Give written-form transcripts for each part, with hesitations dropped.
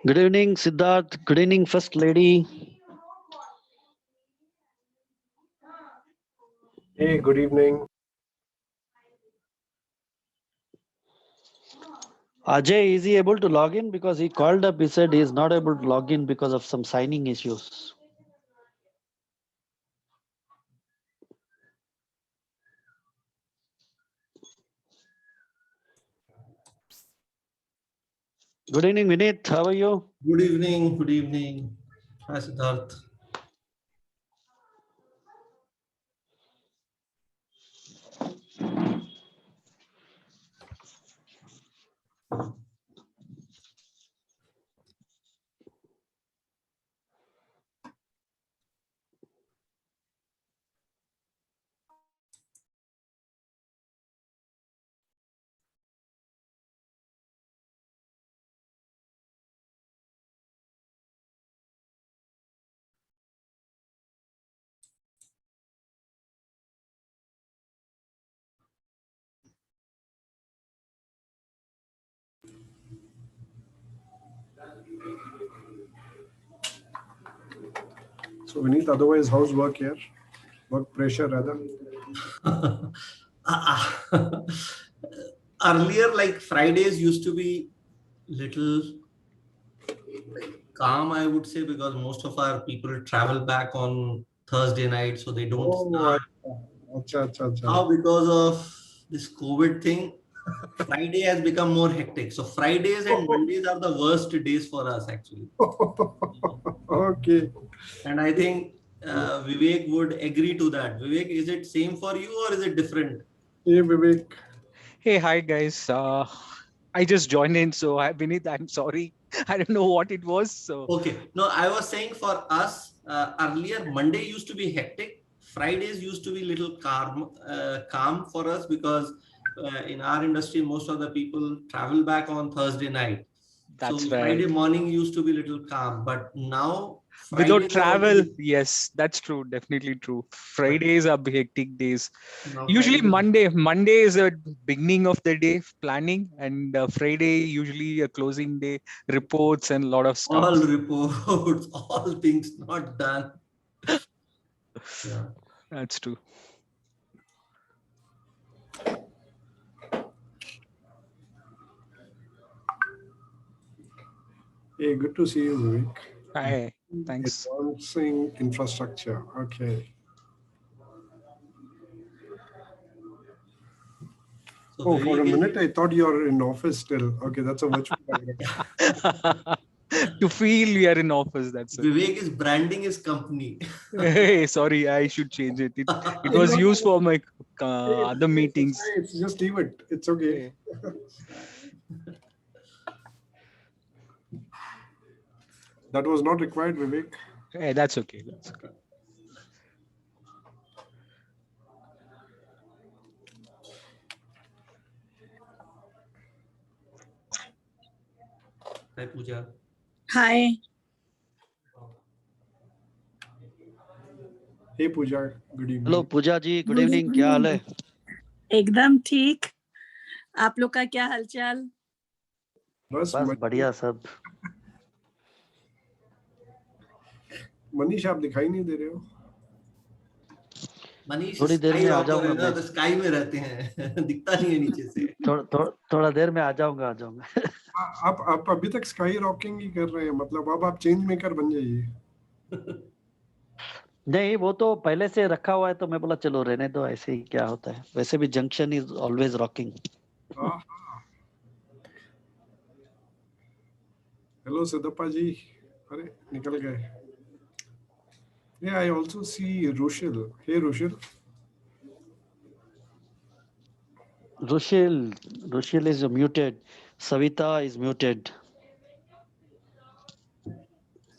Good evening, Siddharth. Good evening, First Lady. Hey, good evening. Ajay, is he able to log in? Because he called up, he said he is not able to log in because of some signing issues. Good evening, Vinith. How are you? Good evening. Good evening. Hi, Siddharth. So, Vineet, otherwise, how's work here? Work pressure, rather? Earlier, like Fridays used to be little calm, I would say, because most of our people travel back on Thursday night, so they don't start. Now, because of this COVID thing, Friday has become more hectic. So Fridays and Mondays are the worst days for us, actually. Okay. And I think Vivek would agree to that. Vivek, is it same for you or is it different? Hey, Vivek. Hey, hi guys. I just joined in, so Vinith, I'm sorry. I don't know what it was. So Okay. No, I was saying for us, earlier Monday used to be hectic. Fridays used to be little calm for us because in our industry, most of the people travel back on Thursday night. that's So right. Friday morning used to be little calm, but now Without Fridays are travel, also, yes, that's true. Definitely true. Fridays are hectic days. now Usually Fridays. Monday is a beginning of the day planning, and Friday usually a closing day, reports and a lot of stuff. All reports, all things not done. Yeah. That's true. Hey, good to see you, Vivek. Hi, thanks. Advancing infrastructure. Okay. So Oh, for a Vivek minute, I thought you're in office still. Okay, that's a virtual. To feel we are in office, that's it. Vivek is branding his company. Hey, sorry, I should change it. It was used for my other meetings. It's just leave it. It's okay. That was not required, Vivek. Hey, that's okay. That's okay. Hi, Pooja. Hi. Hey, Pooja. Good evening. Hello, Pooja ji. Good Good evening. क्या हाल है? एकदम ठीक. आप लोग का क्या हालचाल? बस बस बढ़िया सब. मनीष, आप दिखाई नहीं दे रहे हो. मनीष थोड़ी देर स्काई में आ रॉकर जाऊंगा है ना, मैं. तो स्काई में रहते हैं. दिखता नहीं है नीचे से. थोड़ा देर में आ जाऊंगा. आप अभी तक स्काई रॉकिंग ही कर रहे हैं, मतलब अब आप चेंज मेकर बन जाइए. नहीं, वो तो पहले से रखा हुआ है, तो मैं बोला चलो रहने दो, ऐसे ही क्या होता है. वैसे भी junction is always rocking. Hello Siddappa ji. अरे निकल गए. Yeah, I also see Rushil. Hey, Rushil. Rushil is muted. Savita is muted.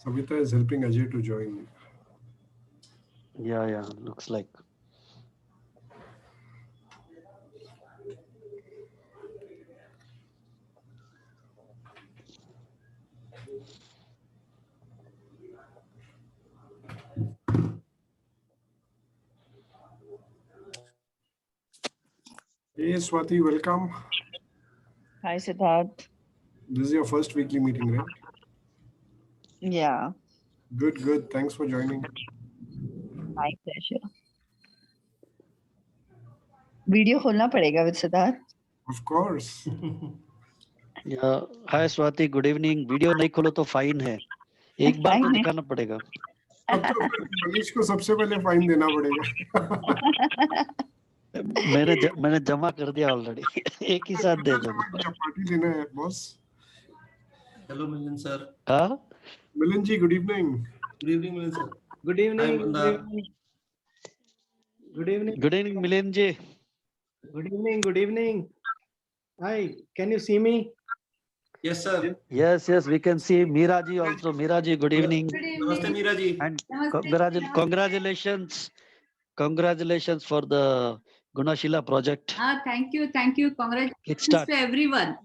Savita is helping Ajay to join. Yeah, looks like. Hey, Swati, welcome. Hi, Siddharth. This is your first weekly meeting, right? Yeah, Good, good. Thanks for joining. my pleasure. Video खोलना पड़ेगा with Siddharth. Of course. या हाय Swati, good evening. Video नहीं खोलो तो fine है, एक बार तो Fine है। दिखाना पड़ेगा। अब तो फिर मनीष को सबसे पहले फाइन देना पड़ेगा। मैंने जमा कर दिया ऑलरेडी। एक ही साथ दे दो। पार्टी देना है बॉस। Hello, Milind sir. हाँ, Milan ji, good evening. Good evening, Milind sir. Good Hi, evening. Mandar. Good evening. Good evening Milind ji. Good evening. Good evening. Hi. Can you see me? Yes, sir. Yes, yes, we can see Meera ji also. Meera ji, good evening. Namaste, Meera ji. And congratulations for the Gunashila project. Thank you. Congratulations Kickstart. to everyone.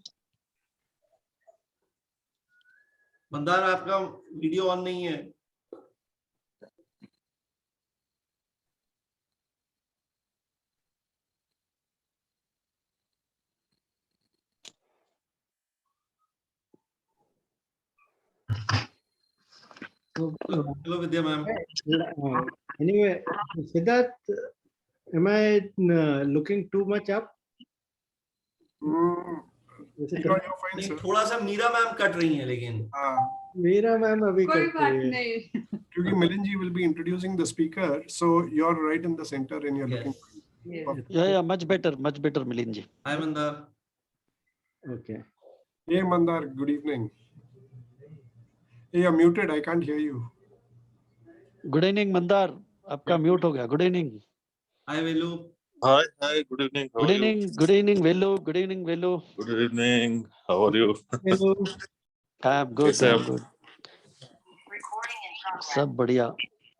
Mandar आपका video on नहीं है। Hello, Vidya ma'am. Anyway, Siddharth, am I looking too much up? You're fine, नहीं, sir. थोड़ा सा Meera ma'am cut रही हैं लेकिन। हाँ, मेरा मैम अभी कोई करती बात है। नहीं। क्योंकि मिलन जी will be introducing the speaker, so you're right in the center and you're looking. Yes. Yeah, much better, Milind ji. Hi, Mandar. Okay. Hey Mandar, good evening. Hey, you're muted. I can't hear you. Good evening Mandar, आपका mute हो गया। Good evening. Hi, Velu. Hi, good evening. How Good are you? evening, good evening Velu. Good evening Velu. Good evening. How are you? Hello. I'm good, Yes, I'm good. सब बढ़िया।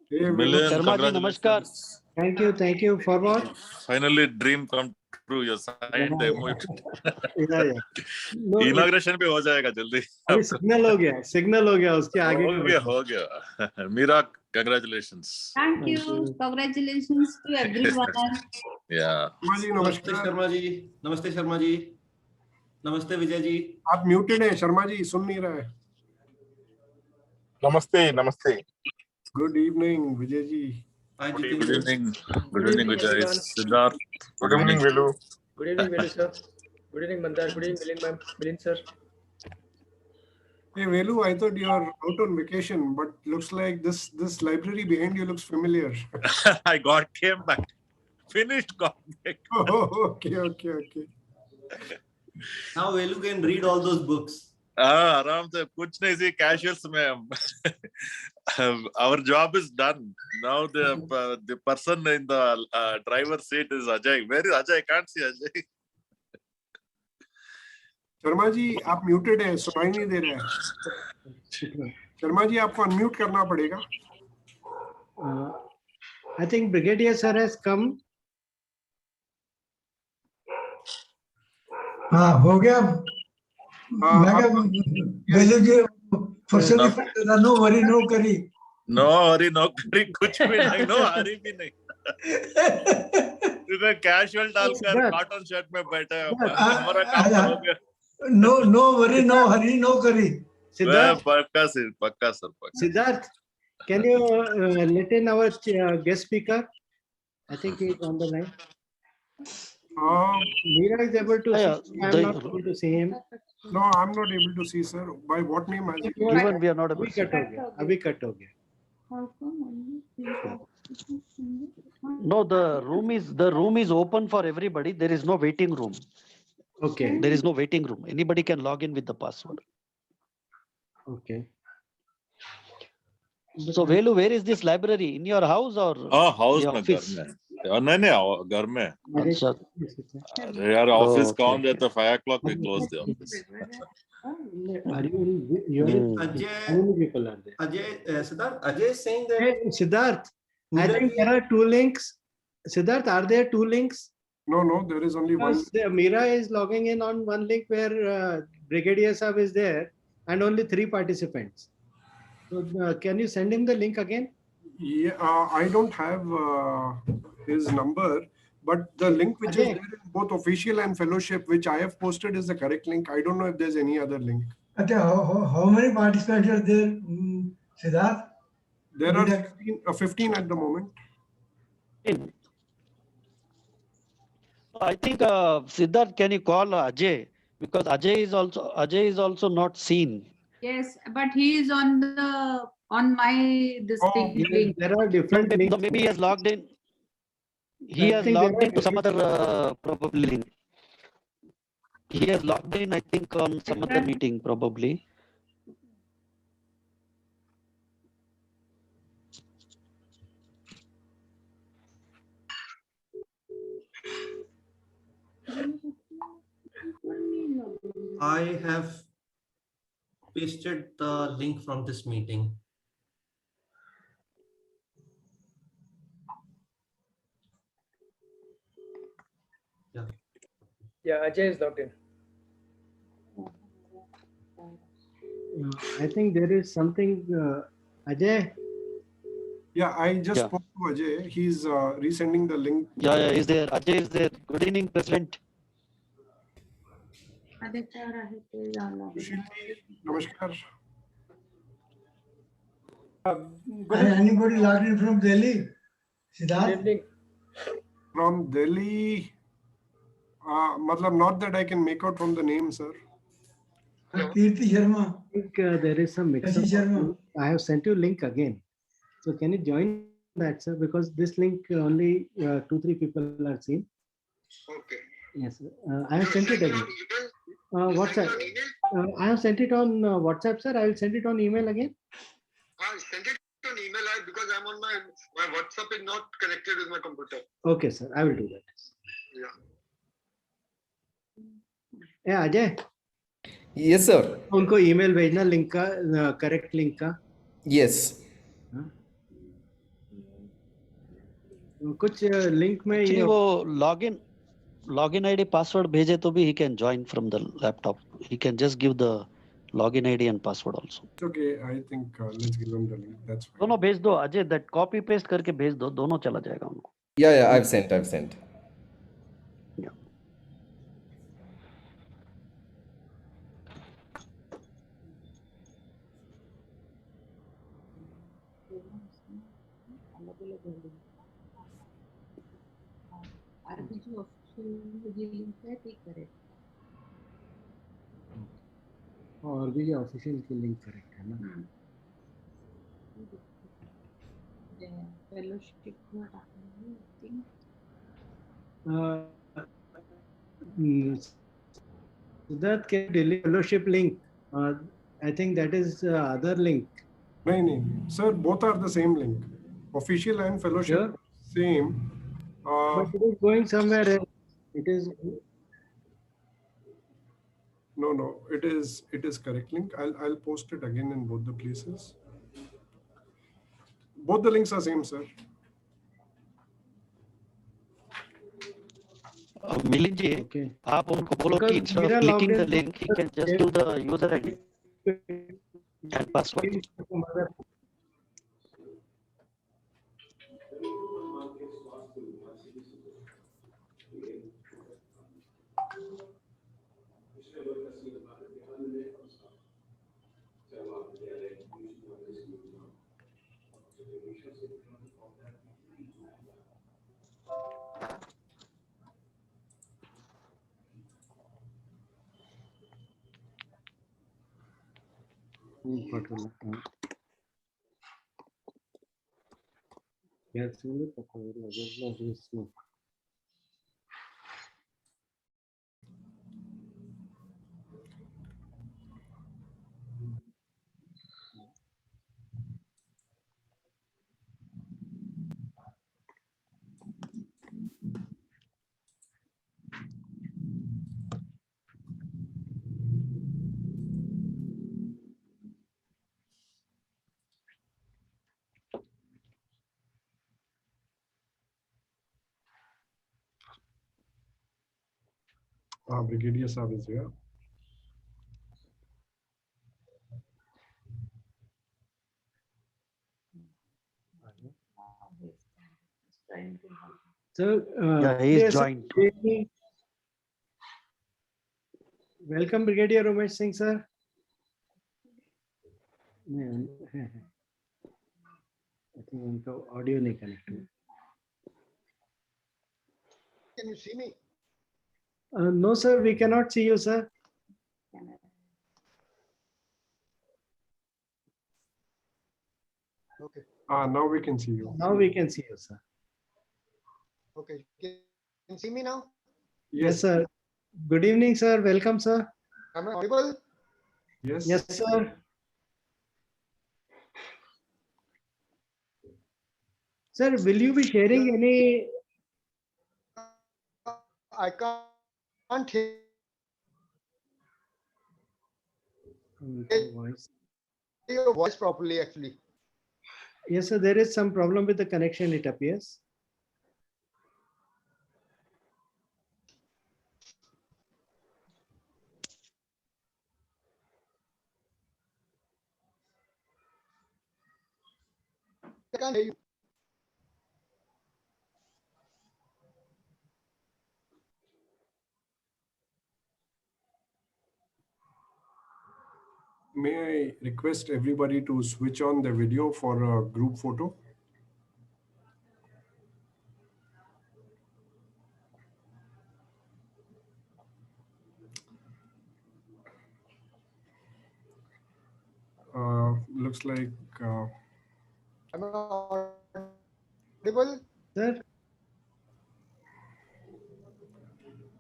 Hey, Million Sharma ji नमस्कार। congratulations. Thank you for what? Finally, dream come true. You signed the MOU. Yeah. No, Inauguration भी हो जाएगा जल्दी। अभी signal हो गया उसके आगे। हो गया। Meera, congratulations. Thank you. Congratulations to everyone. Yeah. Sharma ji नमस्ते नमस्कार। शर्मा जी। नमस्ते शर्मा जी। नमस्ते विजय जी। आप म्यूटेड हैं शर्मा जी, सुन नहीं रहा है। नमस्ते। Good evening Vijay ji. Hi, Good Jitendra. evening. Good Good evening, evening, Vijay. everyone. Siddharth. Good evening, Velu. Good evening, Velu sir. Good evening, Mandar. Good evening, Milind ma'am. Milind sir. Hey Velu, I thought you're out on vacation, but looks like this library behind you looks familiar. I came back. Finished, got back. Oh, okay. Now Velu can read all those books. आराम से कुछ नहीं सी casuals में हम our job is done now. The person in the driver's seat is Ajay. Where is Ajay? I can't see Ajay. Sharma ji आप muted हैं, सुनाई नहीं दे रहा है। शर्मा जी आपको अनम्यूट करना पड़ेगा। I think Brigadier sir has come. हाँ हो गया। मैं वेलू जी फर्स्ट नो वरी नो करी। नो हरी नो करी कुछ भी नहीं, नो हरी भी नहीं। इधर कैजुअल डालकर कॉटन शर्ट में बैठे हमारा काम हो गया। No worry no hurry no curry. पक्का sir. Siddharth, can you let in our guest speaker? I think he is on the line. Meera is able to see. I am not able to see him. No, I'm not able to see, sir. By what name? Even we are not able to see. अभी cut हो गया। No, the room is open for everybody. There is no waiting room. Okay. There is no waiting room. Anybody can log in with the password. Okay. So Velu, where is this library? In your house or house your में office? घर में नहीं घर में। अच्छा। अरे यार office Okay. कौन जाता? 5 o'clock we close the office. Siddharth, Ajay is saying that. Hey, Siddharth, I think there are two links. Siddharth, are there two links? No, there is only one. Meera is logging in on one link where Brigadier Sahab is there and only 3 participants. So, can you send him the link again? Yeah, I don't have his number, But the link which is Ajay. there in both official and fellowship, which I have posted, is the correct link. I don't know if there's any other link. Okay, how many participants are there, Siddharth? There are Did 15 at the moment. I think Siddharth, can you call Ajay, because Ajay is also not seen. Yes, but he is on my this thing Yes, link. there are different So links. maybe he has logged in. He I has think there logged are into some other probably link. He has logged in, I think, on some other meeting probably. I have pasted the link from this meeting. Yeah. Yeah, Ajay is logged in. I think there is something, Ajay. Yeah, I just spoke to Ajay. He's resending the link. Yeah, is there? Ajay is there. Good evening, President. Namaskar. anybody logged in from Delhi? Siddharth? From Delhi, matlab not that I can make out from the name, sir. Kirti Sharma. I think there is some mix Kashi up. Sharma. I have sent you link again. So can you join that, sir? Because this link only 2-3 people are seen. Okay. Yes, I have sent it again. WhatsApp. I have sent it on WhatsApp, sir. I will send it on email again. Send it on email because I'm on my WhatsApp is not connected with my computer. Okay, sir. I will do that. Yeah. Yeah, Ajay. Yes, sir. उनको email भेजना link का correct link का. Yes. कुछ link में Actually, वो login ID password भेजे तो भी he can join from the laptop. He can just give the login ID and password also. It's okay. I think let's give him the link. That's fine. दोनों भेज दो Ajay, that copy paste करके भेज दो, दोनों चला जाएगा उनको. Yeah, I've sent. Yeah. और भी ऑफिशियल की लिंक करेक्ट है ना. That can delete fellowship link. I think that is other link. No, sir, both are the same link. Official and fellowship, Sure. same. But it is going somewhere else. It is. No, it is correct link. I'll post it again in both the places. Both the links are same, sir. Milind जी, आप उनको बोलो कि instead of clicking the link, he can just do the user ID and password. Brigadier Saab is here. So, Yeah, he is yes, sir. joined. Good evening. Welcome, Brigadier Umesh Singh, sir. I think उनका audio नहीं connect हुआ. Can you see me? No, sir, we cannot see you, sir. Okay. Now we can see you. Now we can see you, sir. Okay. Can you see me now? Yes, sir. Good evening, sir. Welcome, sir. Am I audible? Yes. Yes, sir. Sir, will you be sharing any? I can't hear your voice properly, actually. Yes, sir. There is some problem with the connection, it appears. I can't hear you. May I request everybody to switch on the video for a group photo? Looks like. Am I audible? Sir.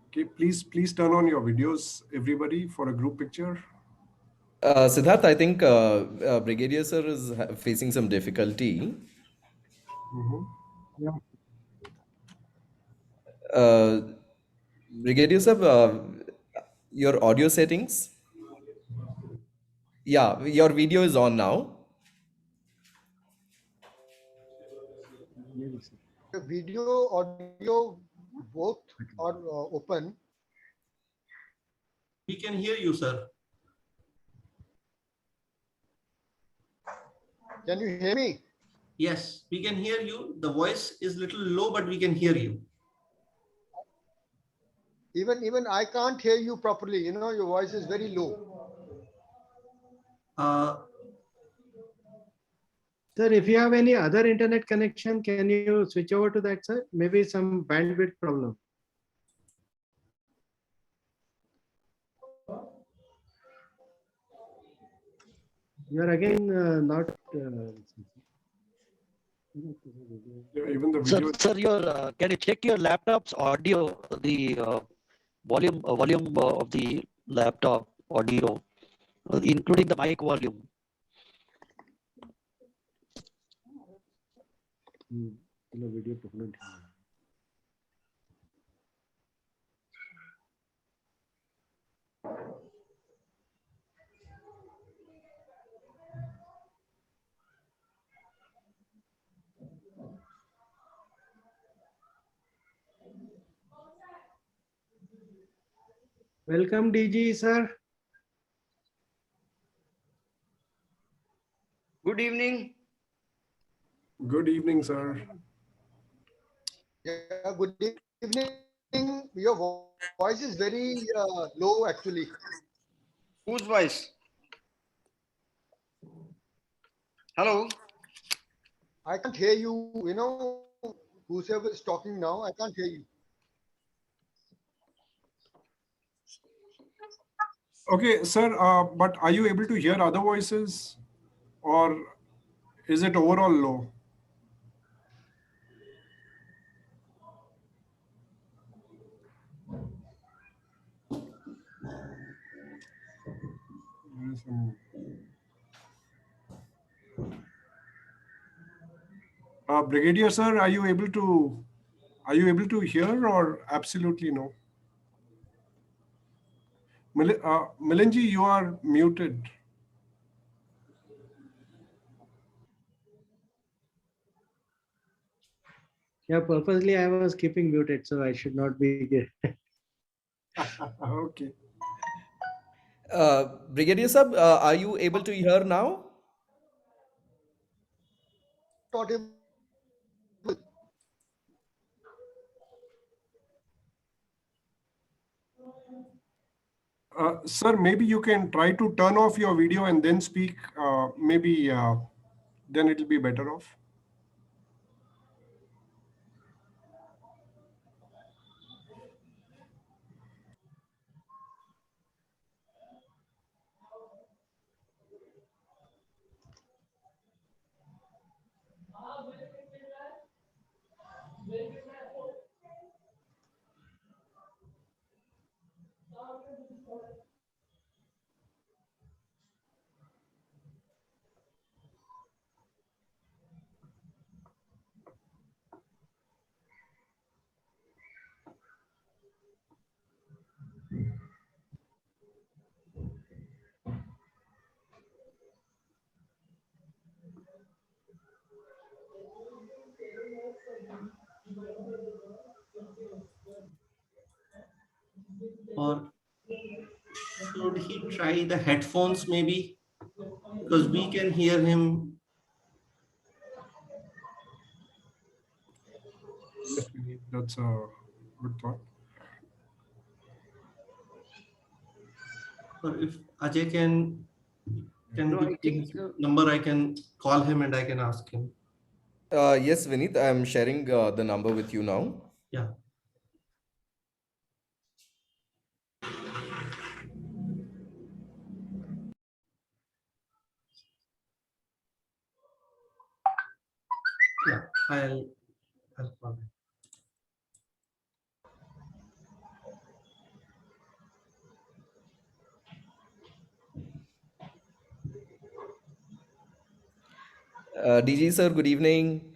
Okay, please turn on your videos, everybody, for a group picture. Siddharth, I think Brigadier sir is facing some difficulty. Yeah. Brigadier sir, your audio settings. Yeah, your video is on now. The video, audio, both are open. We can hear you, sir. Can you hear me? Yes, we can hear you. The voice is little low, but we can hear you. Even I can't hear you properly. You know, your voice is very low. Sir, if you have any other internet connection, can you switch over to that, sir? Maybe some bandwidth problem. You are again not. Even the video. Sir, your can you check your laptop's audio, the volume of the laptop audio, including the mic volume? Video problem. Welcome, DG, sir. Good evening. Good evening, sir. Yeah, good evening. Your voice is very low, actually. Whose voice? Hello. I can't hear you. You know, whoever is talking now, I can't hear you. Okay, sir, but are you able to hear other voices, or is it overall low? Brigadier sir, are you able to hear, or absolutely no? Milanji, you are muted. Yeah, purposely I was keeping muted, so I should not be. Okay. Brigadier sir, are you able to hear now? Sir, maybe you can try to turn off your video and then speak. Maybe then it will be better off. Or should he try the headphones maybe? Because we can hear him. Yes, that's a good thought. Or if Ajay can No, I give me think his number, I can call him and I can ask him. Yes, Vineet, I'm sharing the number with you now. Yeah. Yeah, I'll call him. DG sir, good evening.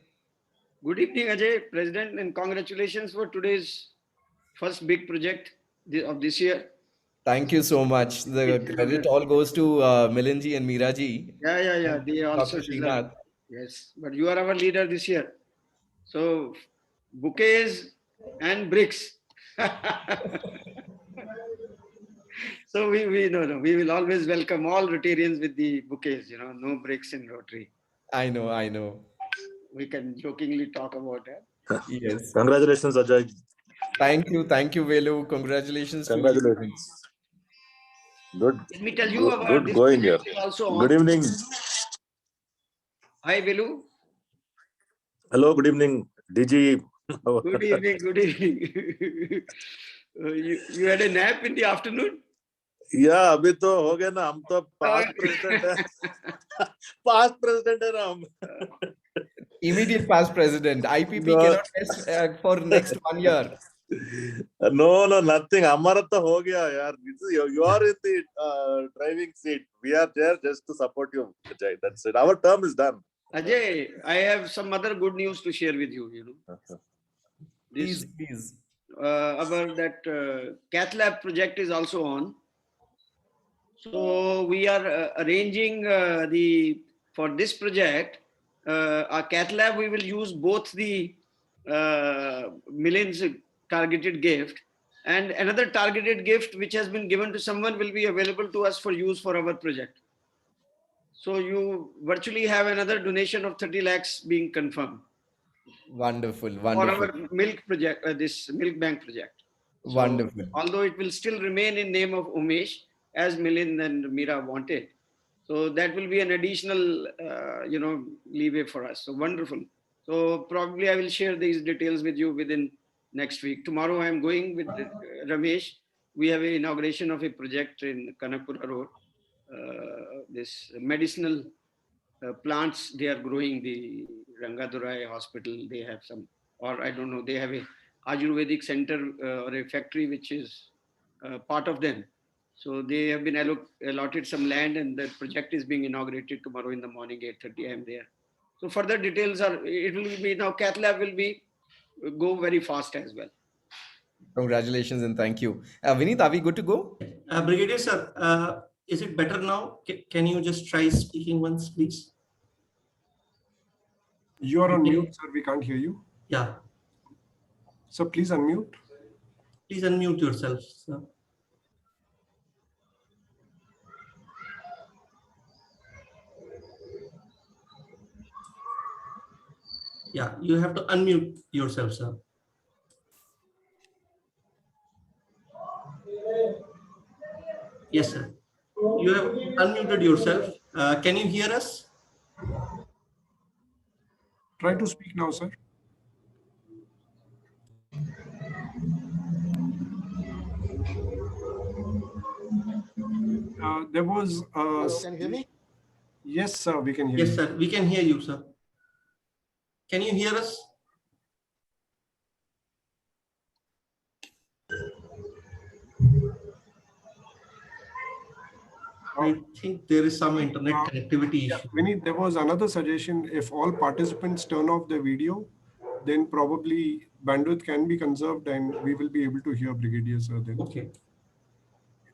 good evening, Ajay, President, and congratulations for today's first big project of this year. Thank you so much. The credit all goes to Milinji and Miraji. Yeah. They also Dr. deserve. Srinath. Yes, but you are our leader this year. So bouquets and bricks. So we will always welcome all Rotarians with the bouquets. No bricks in Rotary. I know. We can jokingly talk about that. Yes. Congratulations, Ajay. Thank you, Velu. Congratulations to you. Congratulations. Good. Let me tell you about this going here. project is also on. Good evening. Hi, Velu. Hello, good evening, DG. Good evening. You had a nap in the afternoon? Yeah, अभी तो हो गया ना, हम तो past president है. Past president है ना हम. Immediate past president. IPP No. cannot test for next 1 year. No, nothing. हमारा तो हो गया यार. You are in the driving seat. We are there just to support you, Ajay. That's it. Our term is done. Ajay, I have some other good news to share with you. Please. Our that cath lab project is also on. So we are arranging for this project, our cath lab, we will use both the Millions targeted gift and another targeted gift which has been given to someone will be available to us for use for our project. So you virtually have another donation of 30 lakhs being confirmed. Wonderful. For our milk project, this milk bank project. So, wonderful. Although it will still remain in name of Umesh as Milind and Mira wanted. So that will be an additional, leeway for us. So wonderful. So probably I will share these details with you within next week. Tomorrow I am going with Ramesh. We have an inauguration of a project in Kanakpura Road. This medicinal plants they are growing. The Rangadurai Hospital, they have some, or I don't know, they have a Ayurvedic center or a factory which is part of them. So they have been allotted some land and the project is being inaugurated tomorrow in the morning, 8:30 I am there. So further details it will be now, cath lab will go very fast as well. Congratulations and thank you. Vineet, are we good to go? Brigadier sir, is it better now? Can you just try speaking once, please? You are on mute, sir. We can't hear you. Yeah. So please unmute. Please unmute yourself, sir. Yeah, you have to unmute yourself, sir. Yes, sir. You have unmuted yourself. Can you hear us? Try to speak now, sir. There was. Hello, can you hear me? Yes, sir. We can hear you. Yes, sir. We can hear you, sir. Can you hear us? I think there is some internet connectivity issue. Vinny, there was another suggestion. If all participants turn off the video, then probably bandwidth can be conserved and we will be able to hear Brigadier sir then. Okay.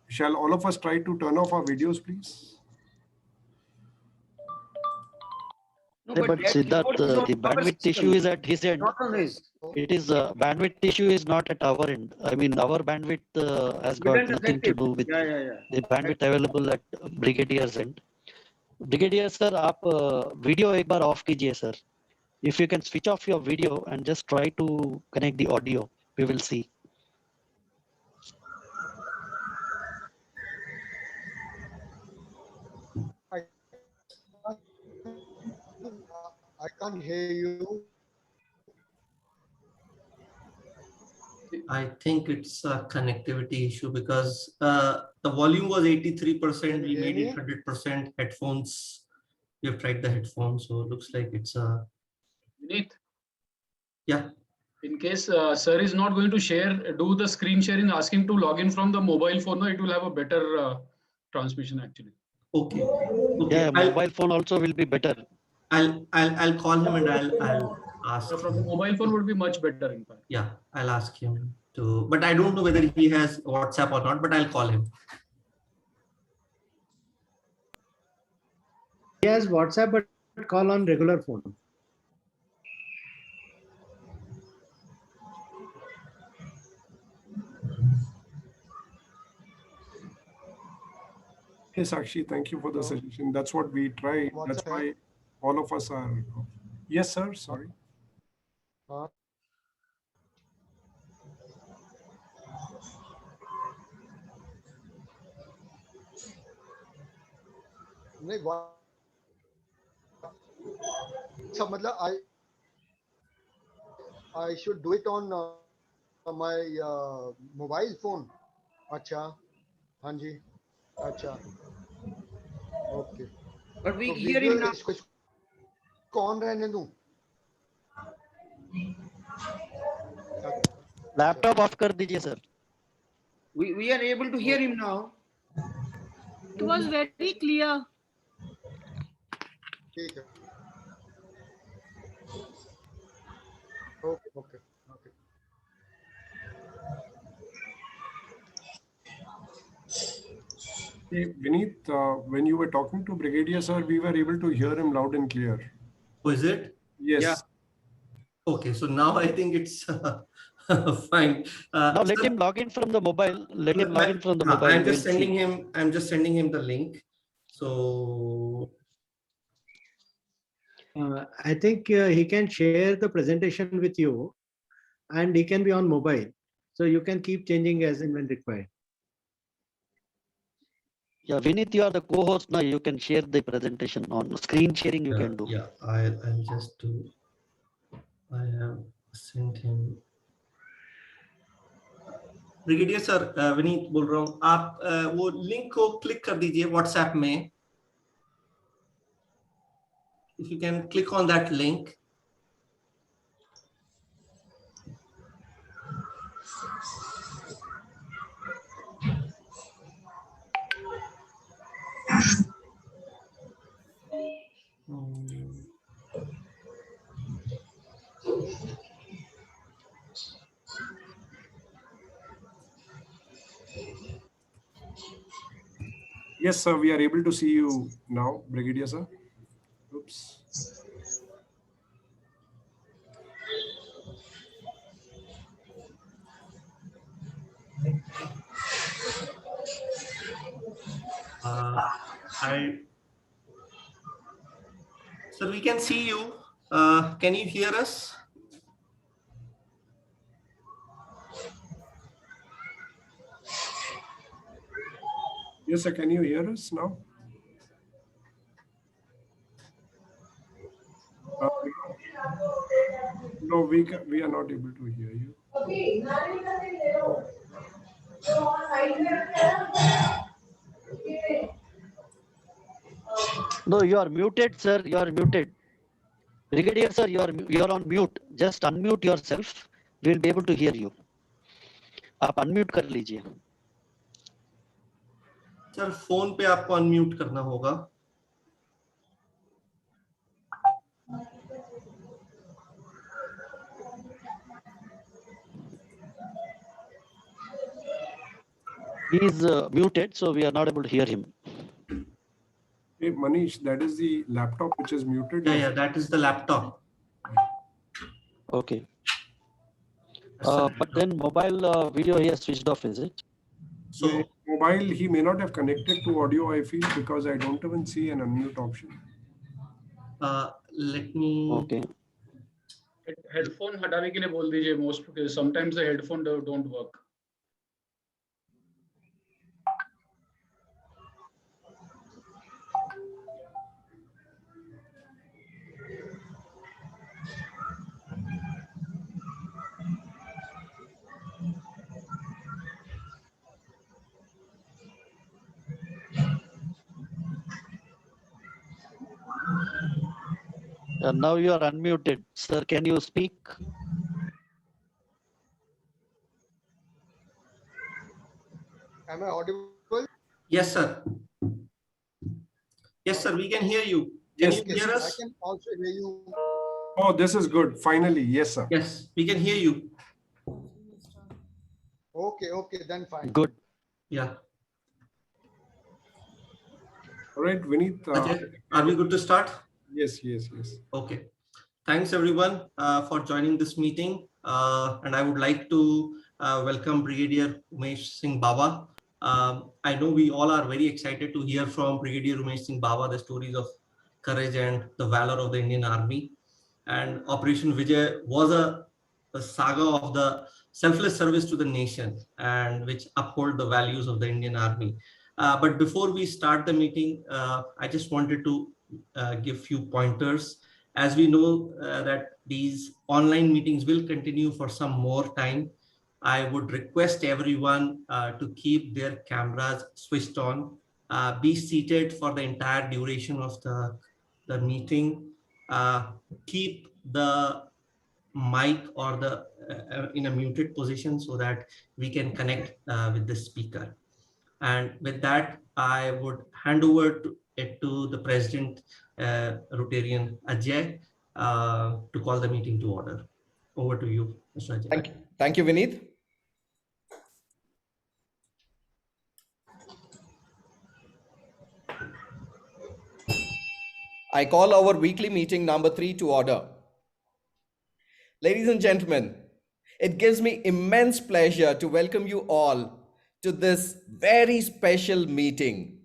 Shall all of us try to turn off our videos, please? No, but that Siddharth, report is on the our bandwidth system, issue is at his end. not on his. It is bandwidth issue is not at our end. I mean, our bandwidth has got Couldn't nothing to effective. do with Yeah. the bandwidth available at Brigadier's end. Brigadier sir, आप video एक बार off कीजिए sir. If you can switch off your video and just try to connect the audio, we will see. I can't hear you. I think it's a connectivity issue because the volume was 83%. We made it 100% headphones. We have tried the headphones, so it looks like it's a. Vineet. Yeah. In case sir is not going to do the screen sharing, ask him to log in from the mobile phone. No, it will have a better transmission actually. Okay. Yeah, mobile phone also will be better. I'll call him and I'll ask. So from the mobile phone would be much better in fact. Yeah, I'll ask him to, but I don't know whether he has WhatsApp or not, but I'll call him. He has WhatsApp, but call on regular phone. Yes, Sakshi, thank you for the suggestion. That's what we try. That's why all of us are. Yes, sir. Sorry. So, मतलब I should do it on my mobile phone. अच्छा, हाँ जी, अच्छा, okay. But we hear him now. कौन रहने दूँ? Laptop off कर दीजिए sir. We are able to hear him now. It was very clear. ठीक है. Okay. Hey, Vineet, when you were talking to Brigadier sir, we were able to hear him loud and clear. Oh, is it? Yes. Yeah. Okay, so now I think it's fine. Now let him log in from the mobile. Let him log in from the mobile. I'm just sending him the link. So I think he can share the presentation with you, and he can be on mobile, so you can keep changing as and when required. Yeah, Vineet, you are the co-host now. You can share the presentation on screen sharing. You can do. Yeah, I'll just do. I have sent him. Brigadier sir, Vineet बोल रहा हूँ, आप वो link को click कर दीजिए WhatsApp में. If you can click on that link. Yes, sir. We are able to see you now, Brigadier sir. Oops. Sir, we can see you. Can you hear us? Yes, sir. Can you hear us now? No, we are not able to hear you. No, you are muted, sir. You are muted. Brigadier, sir, you are on mute. Just unmute yourself. We will be able to hear you. आप unmute कर लीजिए. Sir phone पे आपको unmute करना होगा. He is muted, so we are not able to hear him. Hey, Manish, that is the laptop which is muted. Yeah, that is the laptop. Okay. But then mobile video he has switched off, is it? So mobile, he may not have connected to audio, I feel, because I don't even see an unmute option. Let me. Okay. Headphone हटाने के लिए बोल दीजिए most because sometimes the headphone don't work. Now you are unmuted. Sir, can you speak? Am I audible? Yes, sir. Yes, sir. We can hear you. Can you hear us? I can also hear you. Oh, this is good. Finally, yes, sir. Yes, we can hear you. Okay, then fine. Good. Yeah. All right, Vineet. Are we good to start? Yes. Okay. Thanks everyone for joining this meeting. And I would like to welcome Brigadier Umesh Singh Bawa. I know we all are very excited to hear from Brigadier Umesh Singh Bawa the stories of courage and the valor of the Indian Army. And Operation Vijay was a saga of the selfless service to the nation and which uphold the values of the Indian Army. But before we start the meeting, I just wanted to give few pointers. As we know that these online meetings will continue for some more time, I would request everyone to keep their cameras switched on, be seated for the entire duration of the meeting, keep the mic or the in a muted position so that we can connect with the speaker. And with that, I would hand over to the President, Rotarian Ajay, to call the meeting to order. Over to you, Mr. Ajay. Thank you, Vineet. I call our weekly meeting number 3 to order. Ladies and gentlemen, it gives me immense pleasure to welcome you all to this very special meeting.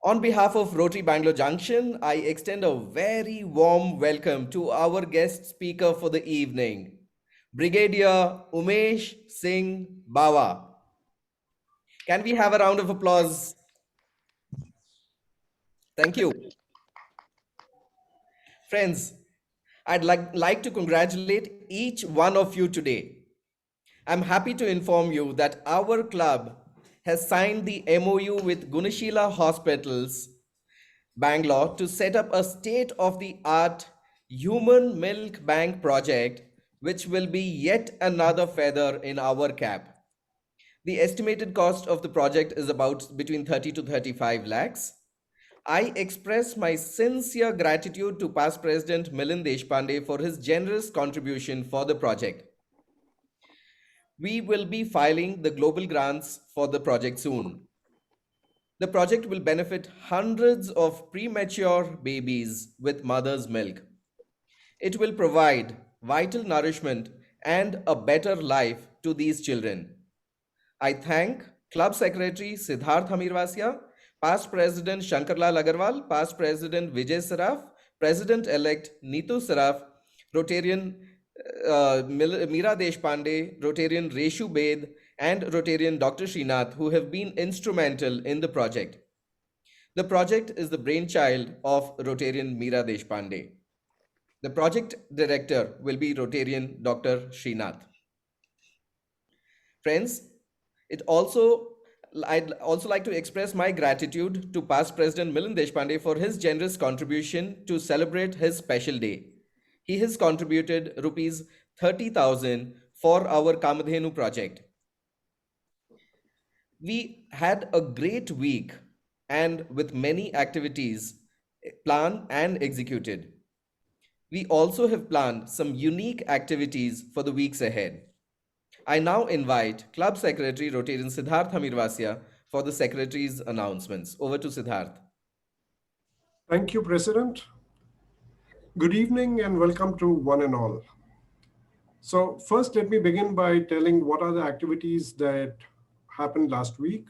On behalf of Rotary Bangalore Junction, I extend a very warm welcome to our guest speaker for the evening, Brigadier Umesh Singh Bawa. Can we have a round of applause? Thank you. Friends, I'd like to congratulate each one of you today. I'm happy to inform you that our club has signed the MOU with Gunashila Hospitals, Bangalore, to set up a state-of-the-art human milk bank project, which will be yet another feather in our cap. The estimated cost of the project is about between 30 to 35 lakhs. I express my sincere gratitude to past President Milind Deshpande for his generous contribution for the project. We will be filing the global grants for the project soon. The project will benefit hundreds of premature babies with mother's milk. It will provide vital nourishment and a better life to these children. I thank Club Secretary Siddharth Hamirvasia, past President Shankarlal Agarwal, past President Vijay Saraf, President-elect Neetu Saraf, Rotarian Meera Deshpande, Rotarian Reshu Bed, and Rotarian Dr. Srinath, who have been instrumental in the project. The project is the brainchild of Rotarian Meera Deshpande. The project director will be Rotarian Dr. Srinath. Friends, I'd also like to express my gratitude to past President Milind Deshpande for his generous contribution to celebrate his special day. He has contributed rupees 30,000 for our Kamadhenu project. We had a great week and with many activities planned and executed. We also have planned some unique activities for the weeks ahead. I now invite Club Secretary Rotarian Siddharth Hamirvasia for the Secretary's announcements. Over to Siddharth. Thank you, President. Good evening and welcome to one and all. So first, let me begin by telling what are the activities that happened last week.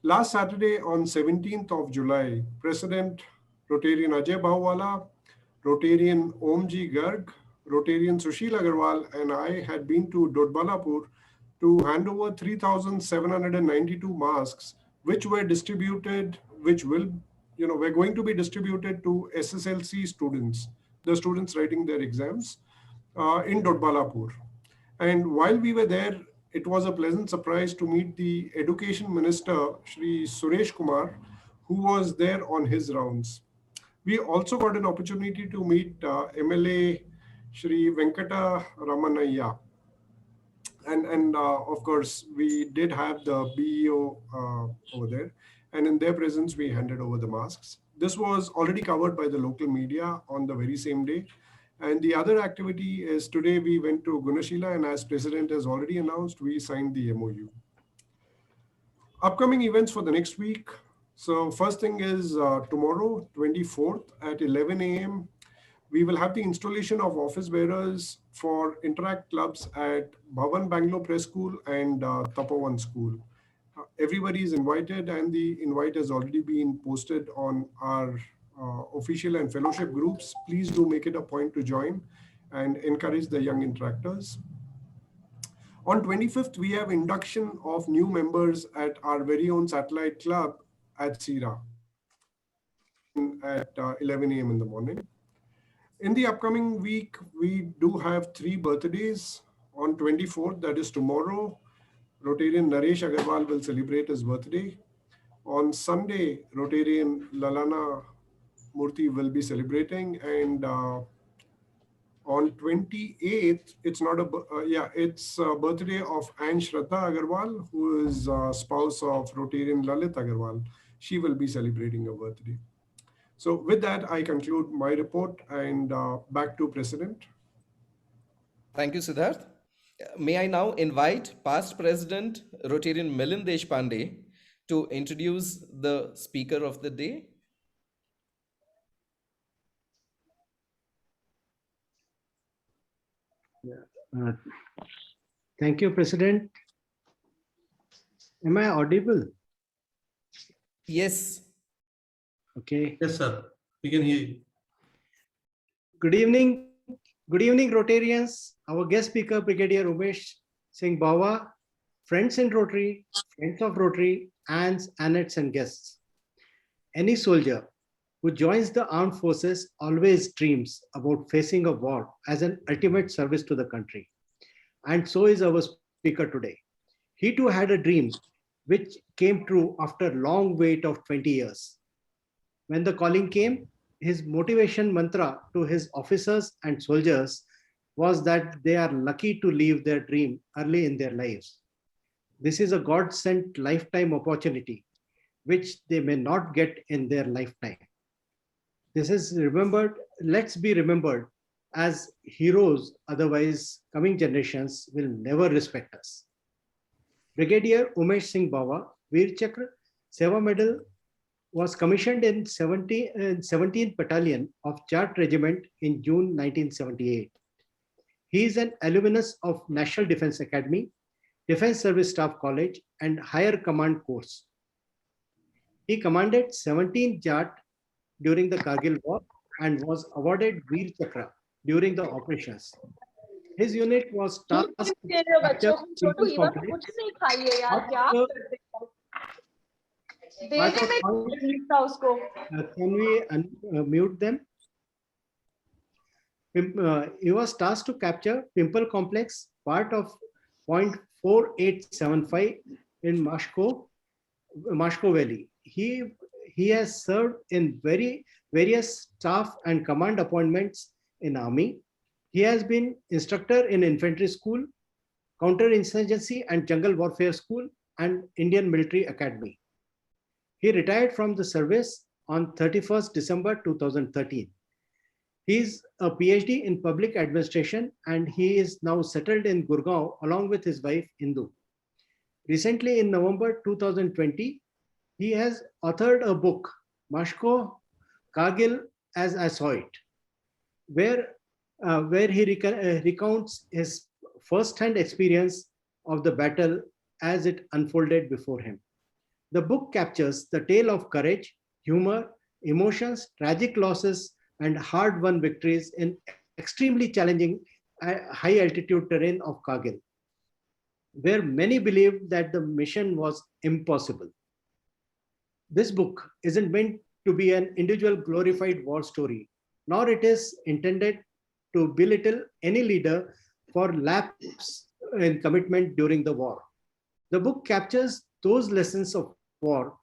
Last Saturday on 17th of July, President Rotarian Ajay Bahwala, Rotarian Omji Garg, Rotarian Sushil Agarwal and I had been to Dodbalapur to hand over 3,792 masks, which were distributed, were going to be distributed to SSLC students, the students writing their exams in Dodbalapur. And while we were there, it was a pleasant surprise to meet the Education Minister, Shri Suresh Kumar, who was there on his rounds. We also got an opportunity to meet MLA Shri Venkata Ramanayya. And of course, we did have the BEO over there. And in their presence, we handed over the masks. This was already covered by the local media on the very same day. And the other activity is today we went to Gunashila, and as President has already announced, we signed the MOU. Upcoming events for the next week. So first thing is tomorrow, 24th at 11 a.m., we will have the installation of office bearers for Interact clubs at Bhavan Bangalore Press School and Tapovan School. Everybody is invited, and the invite has already been posted on our official and fellowship groups. Please do make it a point to join and encourage the young interactors. On 25th, we have induction of new members at our very own satellite club at Sira at 11 a.m. in the morning. In the upcoming week, we do have 3 birthdays. On 24th, that is tomorrow, Rotarian Naresh Agarwal will celebrate his birthday. On Sunday, Rotarian Lalana Murthy will be celebrating, and on 28th, it's not a it's a birthday of Anne Shraddha Agarwal, who is a spouse of Rotarian Lalit Agarwal. She will be celebrating her birthday. So with that, I conclude my report, and back to President. Thank you, Siddharth. May I now invite past President Rotarian Milind Deshpande to introduce the speaker of the day. Thank you, President. Am I audible? Yes. Okay. Yes, sir. We can hear you. Good evening. Good evening, Rotarians. Our guest speaker, Brigadier Umesh Singh Bawa, friends in Rotary, friends of Rotary, aunts, annettes, and guests. Any soldier who joins the armed forces always dreams about facing a war as an ultimate service to the country. And so is our speaker today. He too had a dream which came true after a long wait of 20 years. When the calling came, his motivation mantra to his officers and soldiers was that they are lucky to live their dream early in their lives. This is a God-sent lifetime opportunity, which they may not get in their lifetime. This is remembered, let's be remembered as heroes, otherwise coming generations will never respect us. Brigadier Umesh Singh Bawa, Veer Chakra, Seva Medal, was commissioned in 17th Battalion of Jat Regiment in June 1978. He is an alumnus of National Defence Academy, Defence Service Staff College, and Higher Command course. He commanded 17th Jat during the Kargil War and was awarded Veer Chakra during the operations. His unit was tasked to capture Pimple complex. Can we mute them? He was tasked to capture Pimple complex, part of point 4875 in Mashko Valley. He has served in various staff and command appointments in Army. He has been instructor in infantry school, counterinsurgency and jungle warfare school, and Indian Military Academy. He retired from the service on 31st December 2013. He is a PhD in public administration and he is now settled in Gurgaon along with his wife Indu. Recently in November 2020, he has authored a book, Mashko Kargil as I Saw It, where he recounts his first-hand experience of the battle as it unfolded before him. The book captures the tale of courage, humor, emotions, tragic losses, and hard-won victories in extremely challenging high-altitude terrain of Kargil, where many believed that the mission was impossible. This book isn't meant to be an individual glorified war story, nor it is intended to belittle any leader for lapse in commitment during the war. The book captures those lessons of war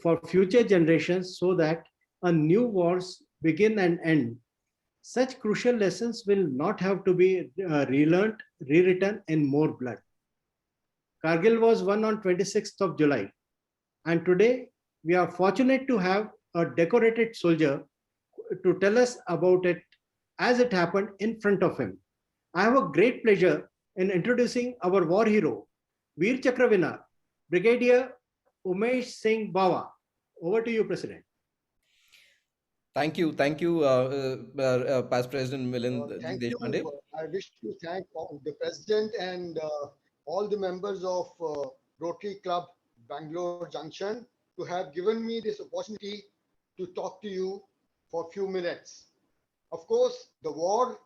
for future generations so that a new wars begin and end. Such crucial lessons will not have to be relearned, rewritten in more blood. Kargil was won on 26th of July, and today we are fortunate to have a decorated soldier to tell us about it as it happened in front of him. I have a great pleasure in introducing our war hero, Veer Chakra winner, Brigadier Umesh Singh Bawa. Over to you, President. Thank you, Past President Milind Thank Deshpande. you. I wish to thank the President and all the members of Rotary Club Bangalore Junction to have given me this opportunity to talk to you for a few minutes. Of course, the war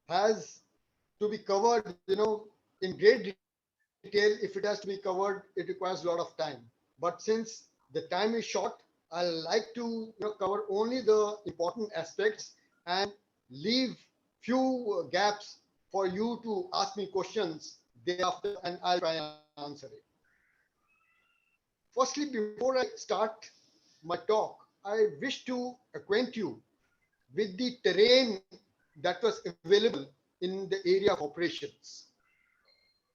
has to be covered, in great detail. If it has to be covered, it requires a lot of time. But since the time is short, I like to cover only the important aspects and leave few gaps for you to ask me questions thereafter, and I'll try and answer it. Firstly, before I start my talk, I wish to acquaint you with the terrain that was available in the area of operations.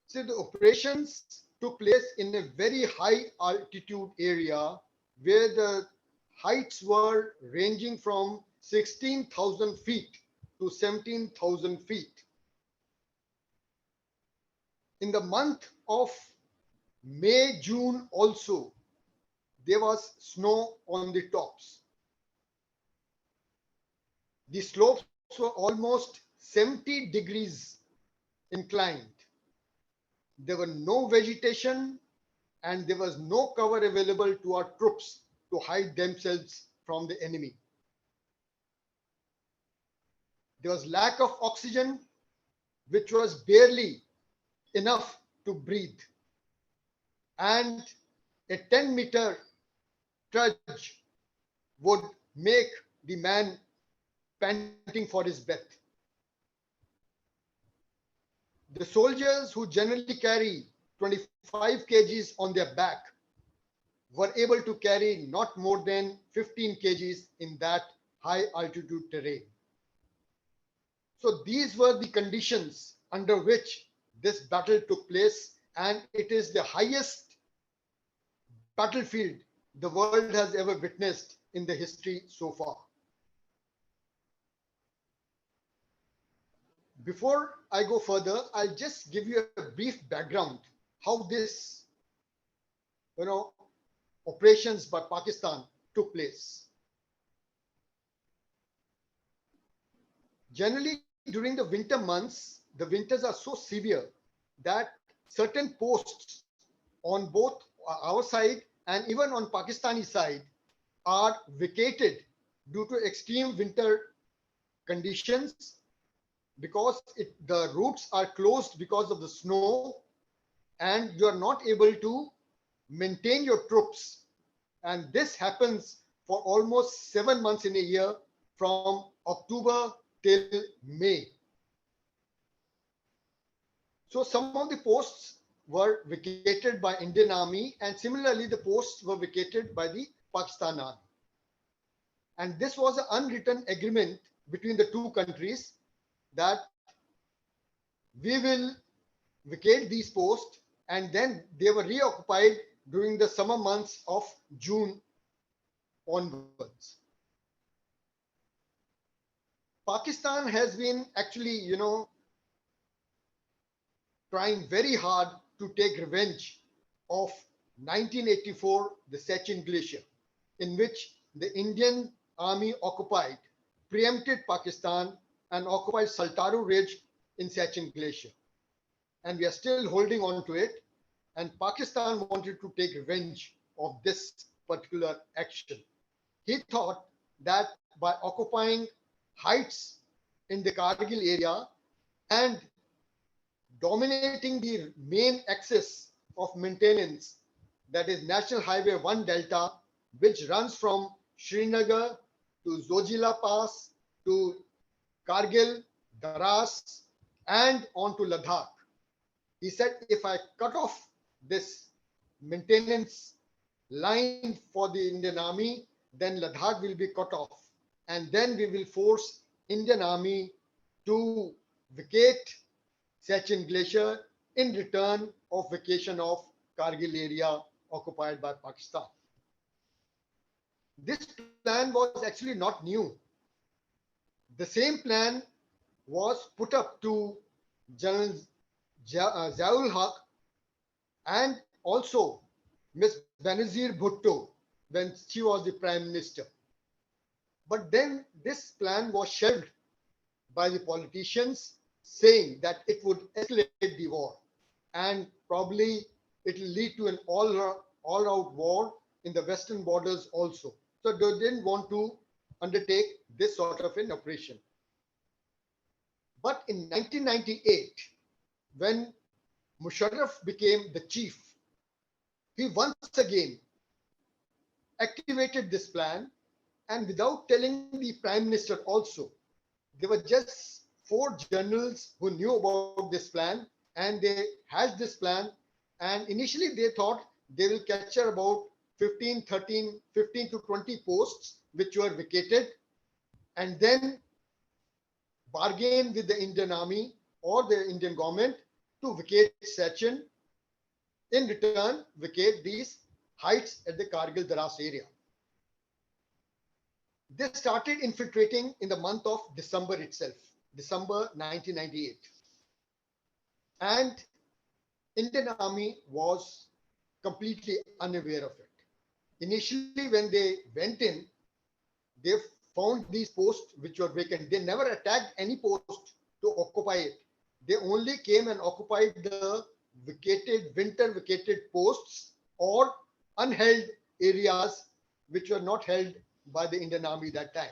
So the operations took place in a very high altitude area where the heights were ranging from 16,000 feet to 17,000 feet. In the month of May, June also, there was snow on the tops. The slopes were almost 70 degrees inclined. There were no vegetation and there was no cover available to our troops to hide themselves from the enemy. There was lack of oxygen, which was barely enough to breathe. And a 10-meter trudge would make the man panting for his breath. The soldiers who generally carry 25 kgs on their back were able to carry not more than 15 kgs in that high altitude terrain. So these were the conditions under which this battle took place, and it is the highest battlefield the world has ever witnessed in the history so far. Before I go further, I'll just give you a brief background how this, operations by Pakistan took place. Generally, during the winter months, the winters are so severe that certain posts on both our side and even on Pakistani side are vacated due to extreme winter conditions, because the routes are closed because of the snow, and you are not able to maintain your troops. And this happens for almost 7 months in a year, from October till May. So some of the posts were vacated by Indian Army, and similarly the posts were vacated by the Pakistan Army. And this was an unwritten agreement between the two countries that we will vacate these posts, and then they were reoccupied during the summer months of June onwards. Pakistan has been actually, trying very hard to take revenge of 1984, the Sechin Glacier, in which the Indian Army occupied, preempted Pakistan and occupied Saltaru Ridge in Sechin Glacier. And we are still holding on to it. And Pakistan wanted to take revenge of this particular action. He thought that by occupying heights in the Kargil area and dominating the main axis of maintenance, that is National Highway 1 Delta, which runs from Srinagar to Zojila Pass to Kargil, Daras, and on to Ladakh. He said, if I cut off this maintenance line for the Indian Army, then Ladakh will be cut off. And then we will force Indian Army to vacate Sechin Glacier in return of vacation of Kargil area occupied by Pakistan. This plan was actually not new. The same plan was put up to General Ziaul Haq and also Ms. Benazir Bhutto when she was the Prime Minister. But then this plan was shelved by the politicians, saying that it would escalate the war and probably it will lead to an all-out war in the western borders also. So they didn't want to undertake this sort of an operation. But in 1998, when Musharraf became the chief, he once again activated this plan, and without telling the Prime Minister also. There were just 4 generals who knew about this plan, and they hatched this plan, and initially they thought they will capture about 15 to 20 posts which were vacated, and then bargain with the Indian Army or the Indian government to vacate Sechin, in return vacate these heights at the Kargil Daras area. They started infiltrating in the month of December itself, December 1998. And Indian Army was completely unaware of it. Initially, when they went in, they found these posts which were vacant. They never attacked any post to occupy it. They only came and occupied the winter vacated posts or unheld areas which were not held by the Indian Army that time.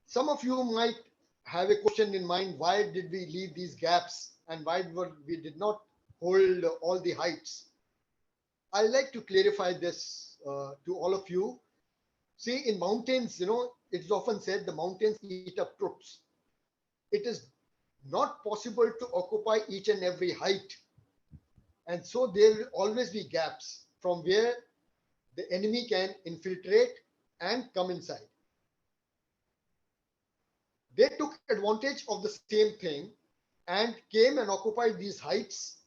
Some of you might have a question in mind, why did we leave these gaps and why we did not hold all the heights? I'd like to clarify this to all of you. See, in mountains, it's often said the mountains eat up troops. It is not possible to occupy each and every height. And so there will always be gaps from where the enemy can infiltrate and come inside. They took advantage of the same thing and came and occupied these heights,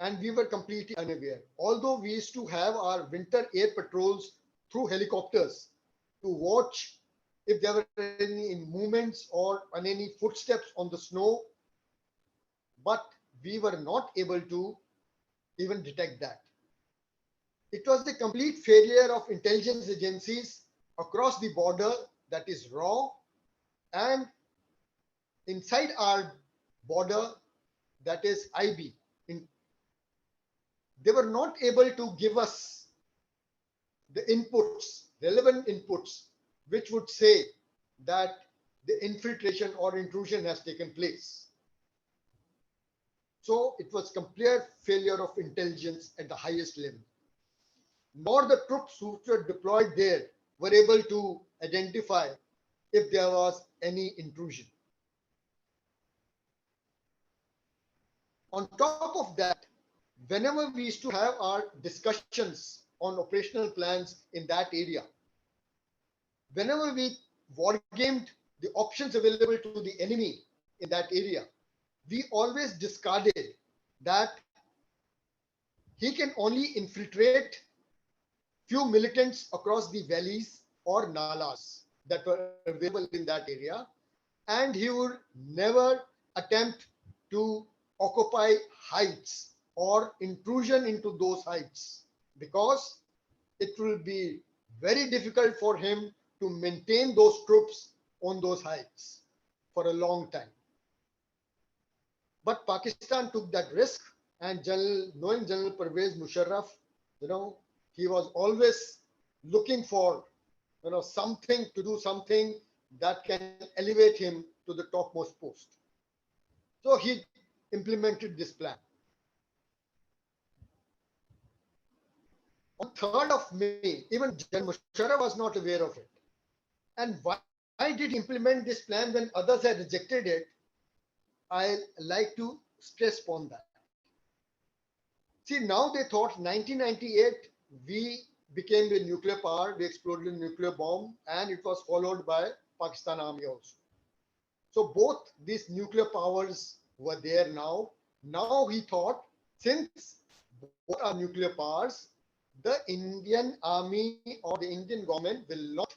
and we were completely unaware. Although we used to have our winter air patrols through helicopters to watch if there were any movements or any footsteps on the snow, but we were not able to even detect that. It was the complete failure of intelligence agencies across the border, that is raw, and inside our border, that is IB. They were not able to give us the inputs, relevant inputs, which would say that the infiltration or intrusion has taken place. So it was complete failure of intelligence at the highest level. Nor the troops who were deployed there were able to identify if there was any intrusion. On top of that, whenever we used to have our discussions on operational plans in that area, whenever we wargamed the options available to the enemy in that area, we always discarded that he can only infiltrate few militants across the valleys or nalas that were available in that area, and he would never attempt to occupy heights or intrusion into those heights, because it will be very difficult for him to maintain those troops on those heights for a long time. But Pakistan took that risk, and knowing General Pervez Musharraf, he was always looking for, something to do, something that can elevate him to the topmost post. So he implemented this plan. On 3rd of May, even General Musharraf was not aware of it. And why did he implement this plan when others had rejected it? I like to stress upon that. See, now they thought 1998, we became a nuclear power, we exploded a nuclear bomb, and it was followed by Pakistan Army also. So both these nuclear powers were there now. Now he thought, since both are nuclear powers, the Indian Army or the Indian government will not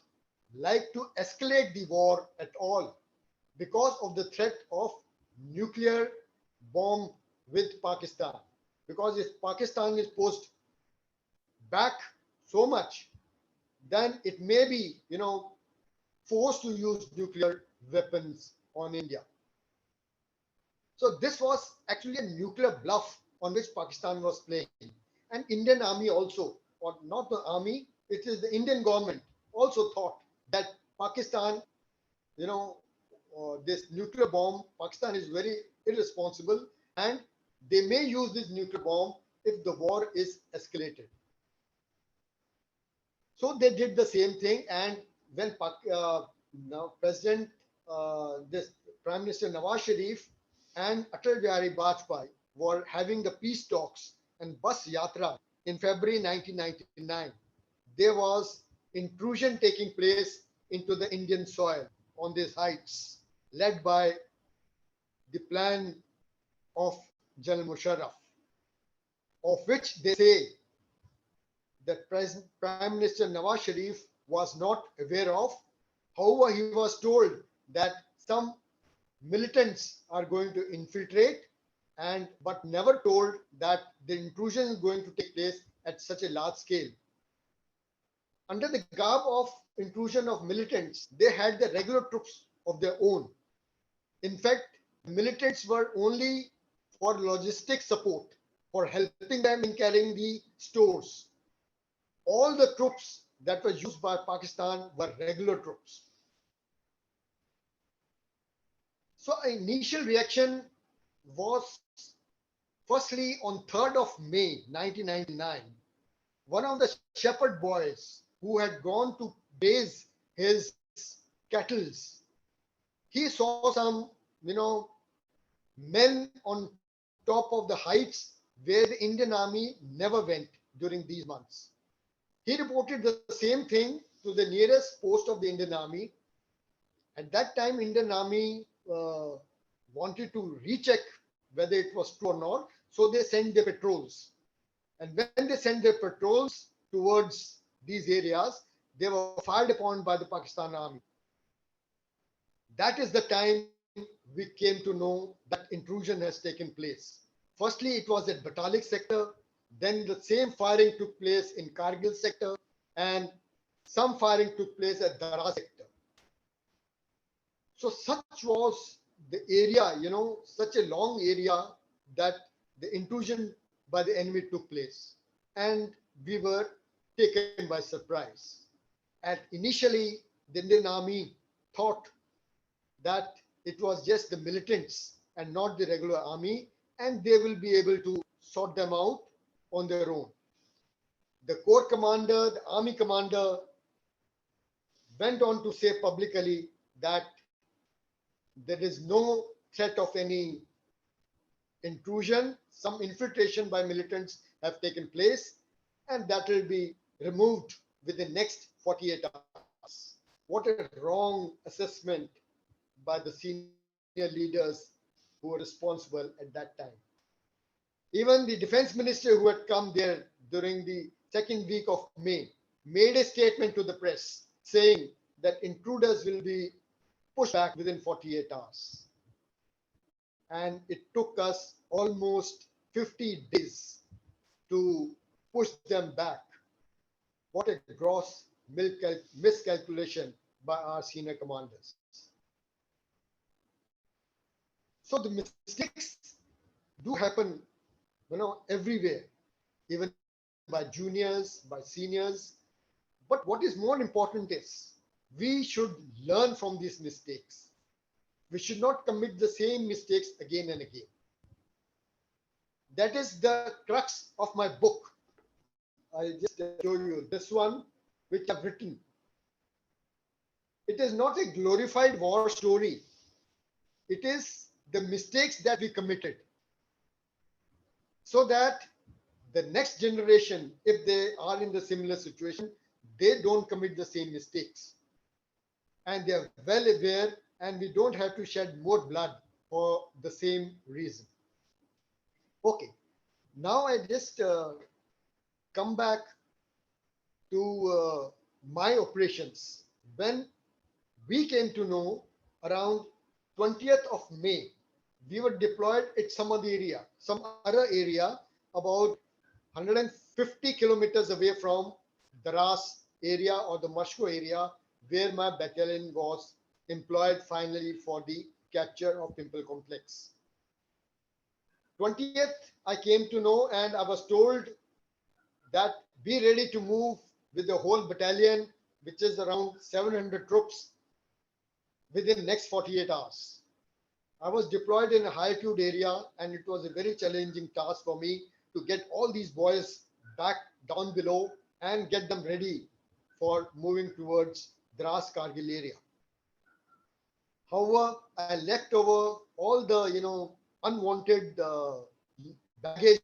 like to escalate the war at all because of the threat of nuclear bomb with Pakistan. Because if Pakistan is pushed back so much, then it may be, forced to use nuclear weapons on India. So this was actually a nuclear bluff on which Pakistan was playing. And Indian Army also, or not the army, it is the Indian government also thought that Pakistan, this nuclear bomb, Pakistan is very irresponsible, and they may use this nuclear bomb if the war is escalated. So they did the same thing, and when now President, this Prime Minister Nawaz Sharif and Atal Bihari Vajpayee were having the peace talks and bus yatra in February 1999, there was intrusion taking place into the Indian soil on these heights, led by the plan of General Musharraf, of which they say that Prime Minister Nawaz Sharif was not aware of. However, he was told that some militants are going to infiltrate, but never told that the intrusion is going to take place at such a large scale. Under the garb of intrusion of militants, they had the regular troops of their own. In fact, militants were only for logistic support, for helping them in carrying the stores. All the troops that were used by Pakistan were regular troops. So initial reaction was, firstly, on 3rd of May 1999, one of the shepherd boys who had gone to base his cattle, he saw some, men on top of the heights where the Indian Army never went during these months. He reported the same thing to the nearest post of the Indian Army. At that time, Indian Army wanted to recheck whether it was true or not, so they sent their patrols. And when they sent their patrols towards these areas, they were fired upon by the Pakistan Army. That is the time we came to know that intrusion has taken place. Firstly, it was at Batalik sector, then the same firing took place in Kargil sector, and some firing took place at Dara sector. So such was the area, such a long area that the intrusion by the enemy took place. And we were taken by surprise. And initially, the Indian Army thought that it was just the militants and not the regular army, and they will be able to sort them out on their own. The corps commander, the army commander went on to say publicly that there is no threat of any intrusion. Some infiltration by militants have taken place, and that will be removed within the next 48 hours. What a wrong assessment by the senior leaders who were responsible at that time. Even the defense minister who had come there during the second week of May made a statement to the press saying that intruders will be pushed back within 48 hours. And it took us almost 50 days to push them back. What a gross miscalculation by our senior commanders. So the mistakes do happen, everywhere, even by juniors, by seniors. But what is more important is we should learn from these mistakes. We should not commit the same mistakes again and again. That is the crux of my book. I'll just show you this one, which I've written. It is not a glorified war story. It is the mistakes that we committed, so that the next generation, if they are in the similar situation, they don't commit the same mistakes. And they are well aware, and we don't have to shed more blood for the same reason. Okay, now I just come back to my operations. When we came to know around 20th of May, we were deployed at some other area about 150 kilometers away from Daras area or the Mashko area, where my battalion was employed finally for the capture of Pimple Complex. 20th, I came to know, and I was told that be ready to move with the whole battalion, which is around 700 troops, within the next 48 hours. I was deployed in a high altitude area, and it was a very challenging task for me to get all these boys back down below and get them ready for moving towards Dras Kargil area. However, I left over all the unwanted baggage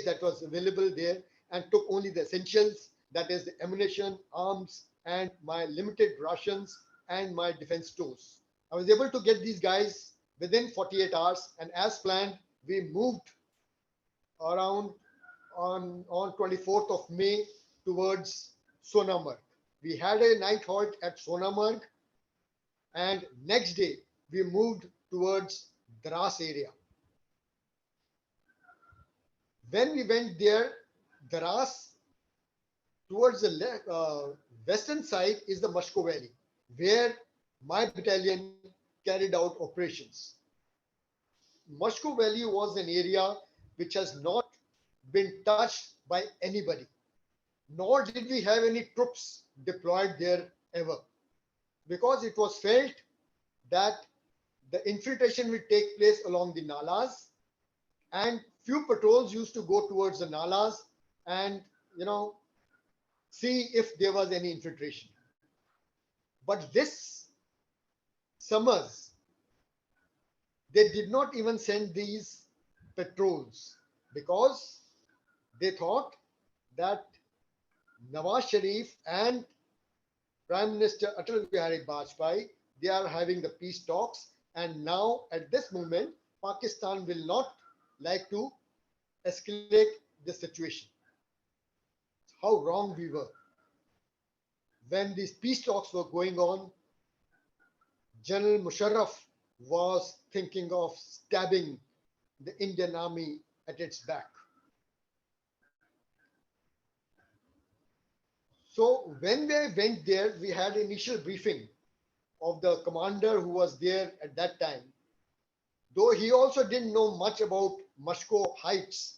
that was available there and took only the essentials, that is the ammunition, arms, and my limited rations and my defense stores. I was able to get these guys within 48 hours, and as planned, we moved around on 24th of May towards Sonamarg. We had a night halt at Sonamarg, and next day we moved towards Dras area. When we went there, Dras, towards the western side is the Mashko Valley, where my battalion carried out operations. Mashko Valley was an area which has not been touched by anybody, nor did we have any troops deployed there ever, because it was felt that the infiltration will take place along the nalas, and few patrols used to go towards the nalas and see if there was any infiltration. But this summers, they did not even send these patrols, because they thought that Nawaz Sharif and Prime Minister Atal Bihari Vajpayee, they are having the peace talks, and now at this moment Pakistan will not like to escalate the situation. How wrong we were. When these peace talks were going on, General Musharraf was thinking of stabbing the Indian army at its back. So when we went there, we had initial briefing of the commander who was there at that time, though he also didn't know much about Mashko heights.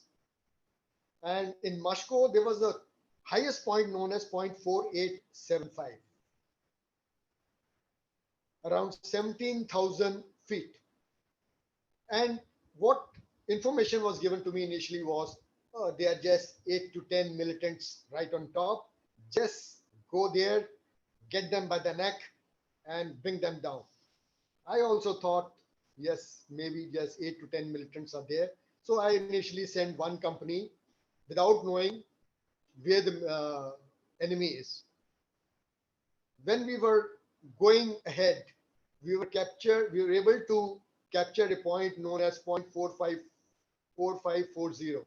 And in Mashko, there was a highest point known as 0.4875. around 17,000 feet. And what information was given to me initially was they are just 8 to 10 militants right on top. Just go there, get them by the neck, and bring them down. I also thought, yes, maybe just 8 to 10 militants are there. So I initially sent one company without knowing where the enemy is. When we were going ahead, we were able to capture a point known as 0.4540.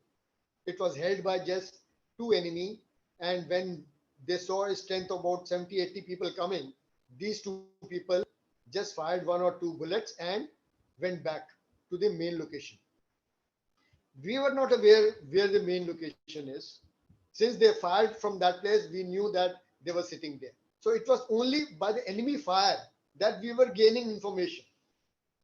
It was held by just two enemy, and when they saw a strength of about 70-80 people coming, these two people just fired one or two bullets and went back to the main location. We were not aware where the main location is. Since they fired from that place, we knew that they were sitting there. So it was only by the enemy fire that we were gaining information.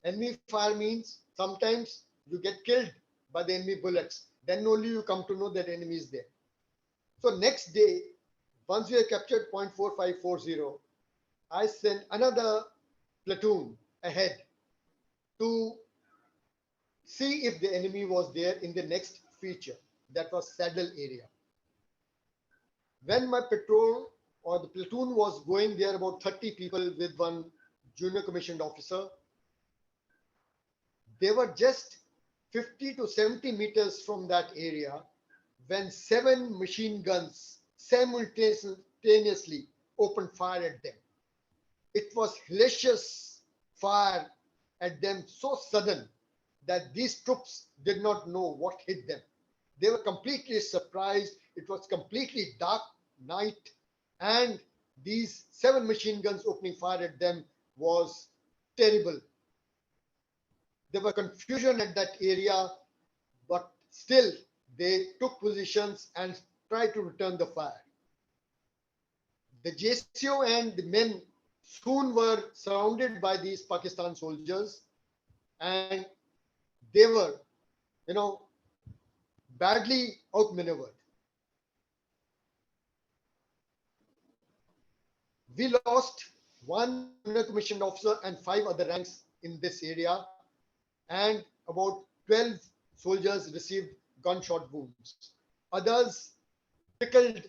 Enemy fire means sometimes you get killed by the enemy bullets. Then only you come to know that enemy is there. So next day, once we had captured 0.4540, I sent another platoon ahead to see if the enemy was there in the next feature, that was saddle area. When my patrol or the platoon was going there, about 30 people with one junior commissioned officer, they were just 50 to 70 meters from that area when 7 machine guns simultaneously opened fire at them. It was hellacious fire at them, so sudden that these troops did not know what hit them. They were completely surprised. It was completely dark night, and these 7 machine guns opening fire at them was terrible. There was confusion at that area, but still they took positions and tried to return the fire. The JCO and the men soon were surrounded by these Pakistan soldiers, and they were, badly outmaneuvered. We lost one junior commissioned officer and 5 other ranks in this area, and about 12 soldiers received gunshot wounds. Others trickled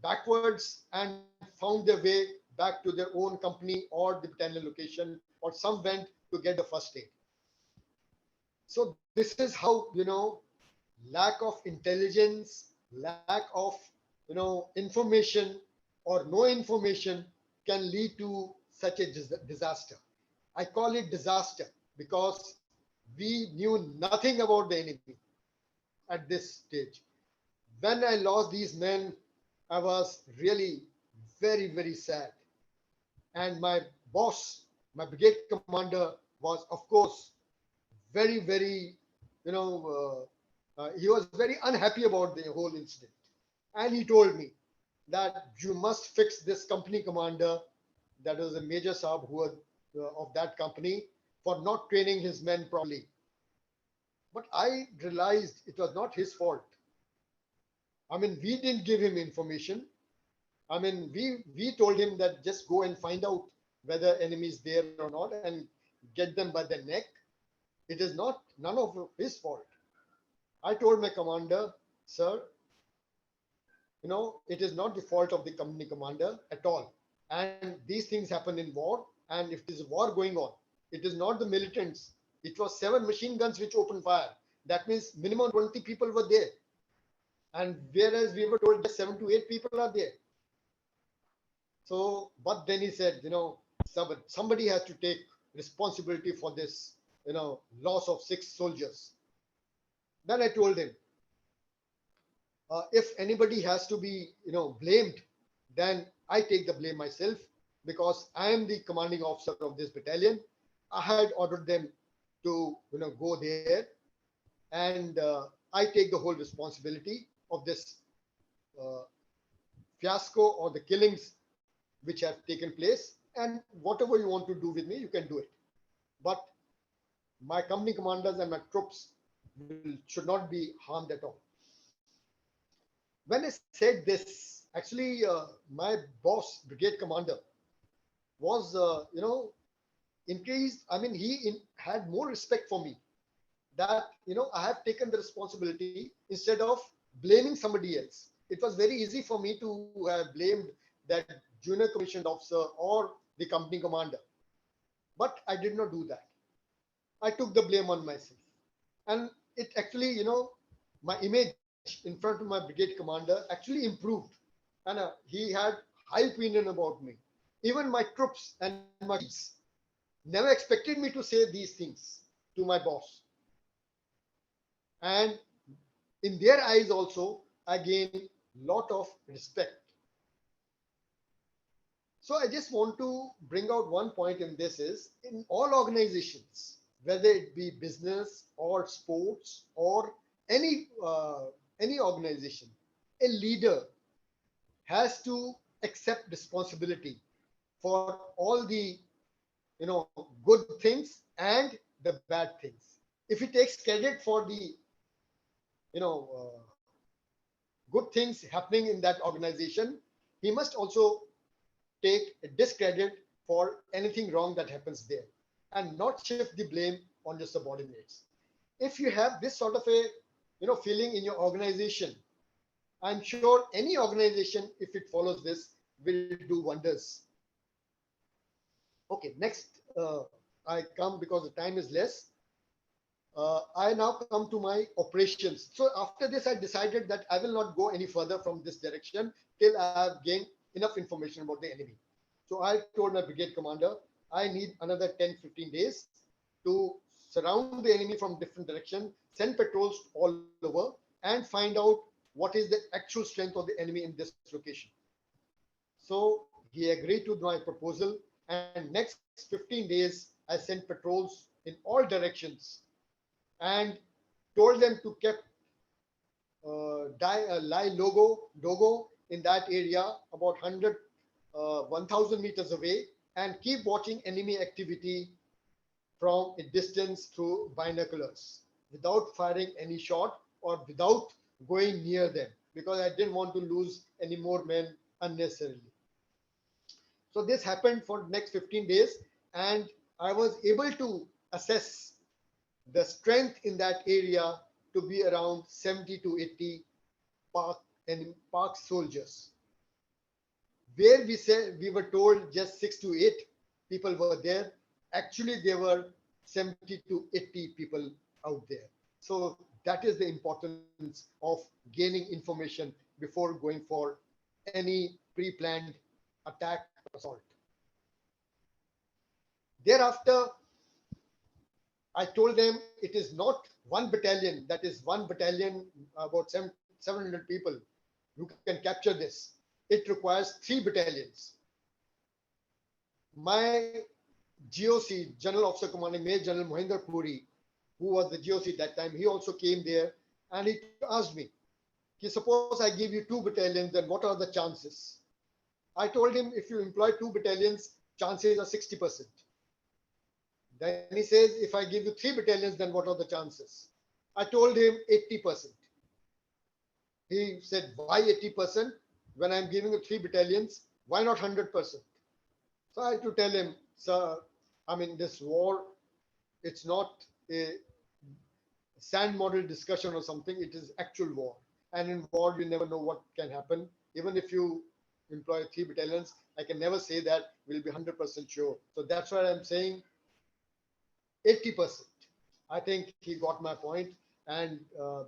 backwards and found their way back to their own company or the battalion location, or some went to get the first aid. So this is how, lack of intelligence, lack of, information or no information can lead to such a disaster. I call it disaster because we knew nothing about the enemy at this stage. When I lost these men, I was really very, very sad. And my boss, my brigade commander, was, of course, very, very, he was very unhappy about the whole incident. And he told me that you must fix this company commander, that was a Major Saab who was of that company, for not training his men properly. But I realized it was not his fault. I mean, we didn't give him information. I mean, we told him that just go and find out whether enemy is there or not and get them by the neck. It is none of his fault. I told my commander, sir, it is not the fault of the company commander at all. And these things happen in war. And if there is a war going on, it is not the militants. It was 7 machine guns which opened fire. That means minimum 20 people were there. And whereas we were told just 7 to 8 people are there. So, but then he said, somebody has to take responsibility for this, loss of 6 soldiers. Then I told him, if anybody has to be, blamed, then I take the blame myself, because I am the commanding officer of this battalion. I had ordered them to, go there, and I take the whole responsibility of this fiasco or the killings which have taken place. And whatever you want to do with me, you can do it. But my company commanders and my troops should not be harmed at all. When I said this, actually, my boss, brigade commander, was, increased. I mean, had more respect for me, that I have taken the responsibility instead of blaming somebody else. It was very easy for me to have blamed that junior commissioned officer or the company commander, but I did not do that. I took the blame on myself, and it actually, my image in front of my brigade commander actually improved, and he had high opinion about me. Even my troops and my colleagues never expected me to say these things to my boss, and in their eyes also I gained lot of respect. So I just want to bring out one point in this: is in all organizations, whether it be business or sports or any organization, a leader has to accept responsibility for all the good things and the bad things. If he takes credit for the good things happening in that organization, he must also take a discredit for anything wrong that happens there, and not shift the blame on your subordinates. If you have this sort of a feeling in your organization, I'm sure any organization, if it follows this, will do wonders. Okay, next I come, because the time is less. I now come to my operations. So after this, I decided that I will not go any further from this direction till I have gained enough information about the enemy. So I told my brigade commander, I need another 10-15 days to surround the enemy from different directions, send patrols all over, and find out what is the actual strength of the enemy in this location. So he agreed to my proposal, and next 15 days I sent patrols in all directions and told them to keep lie dogo in that area about 1,000 meters away, and keep watching enemy activity from a distance through binoculars without firing any shot or without going near them, because I didn't want to lose any more men unnecessarily. So this happened for the next 15 days, and I was able to assess the strength in that area to be around 70 to 80 Pak soldiers. Where we were told just 6 to 8 people were there, actually there were 70 to 80 people out there. So that is the importance of gaining information before going for any pre-planned attack or assault. Thereafter, I told them it is not one battalion, that is one battalion, about 700 people who can capture this. It requires 3 battalions. My GOC, General Officer Commanding Major General Mohinder Puri, who was the GOC at that time, he also came there, and he asked me, suppose I give you 2 battalions, then what are the chances? I told him, if you employ 2 battalions, chances are 60%. Then he says, if I give you 3 battalions, then what are the chances? I told him 80%. He said, why 80%? When I'm giving you 3 battalions, why not 100%? So I had to tell him, sir, I mean, this war, it's not a sand model discussion or something, it is actual war. And in war, you never know what can happen. Even if you employ 3 battalions, I can never say that we'll be 100% sure. So that's why I'm saying 80%. I think he got my point. And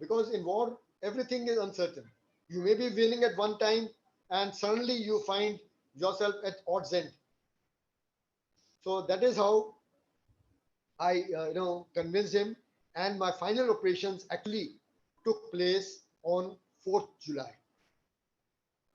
because in war, everything is uncertain. You may be winning at one time, and suddenly you find yourself at odds end. So that is how I convinced him, and my final operations actually took place on 4th July.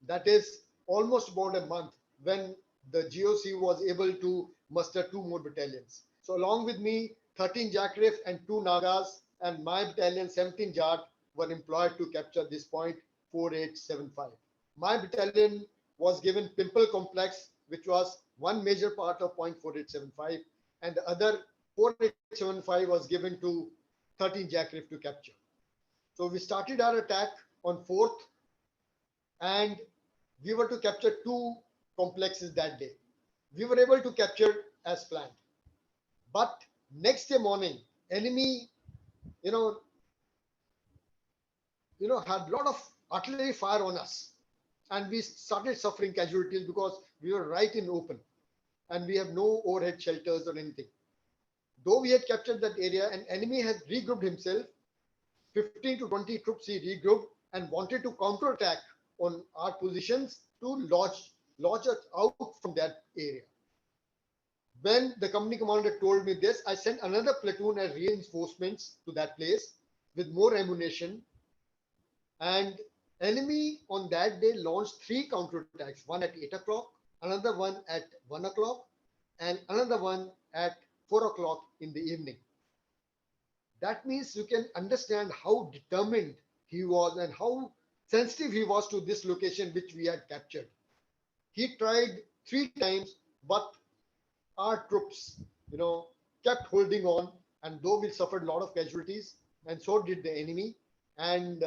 That is almost about a month, when the GOC was able to muster 2 more battalions. So along with me, 13 Jackraff and 2 Nagas, and my battalion 17 Jat were employed to capture this point 4875. My battalion was given Pimple Complex, which was one major part of point 4875, and the other 4875 was given to 13 Jackraff to capture. So we started our attack on 4th, and we were to capture 2 complexes that day. We were able to capture as planned. But next day morning, enemy, you know, had a lot of artillery fire on us, and we started suffering casualties because we were right in open, and we have no overhead shelters or anything. Though we had captured that area, an enemy had regrouped himself. 15 to 20 troops he regrouped and wanted to counterattack on our positions to launch us out from that area. When the company commander told me this, I sent another platoon as reinforcements to that place with more ammunition. And enemy on that day launched 3 counterattacks, one at 8 o'clock, another one at 1 o'clock, and another one at 4 o'clock in the evening. That means you can understand how determined he was and how sensitive he was to this location which we had captured. He tried 3 times, but our troops, kept holding on, and though we suffered a lot of casualties, and so did the enemy, and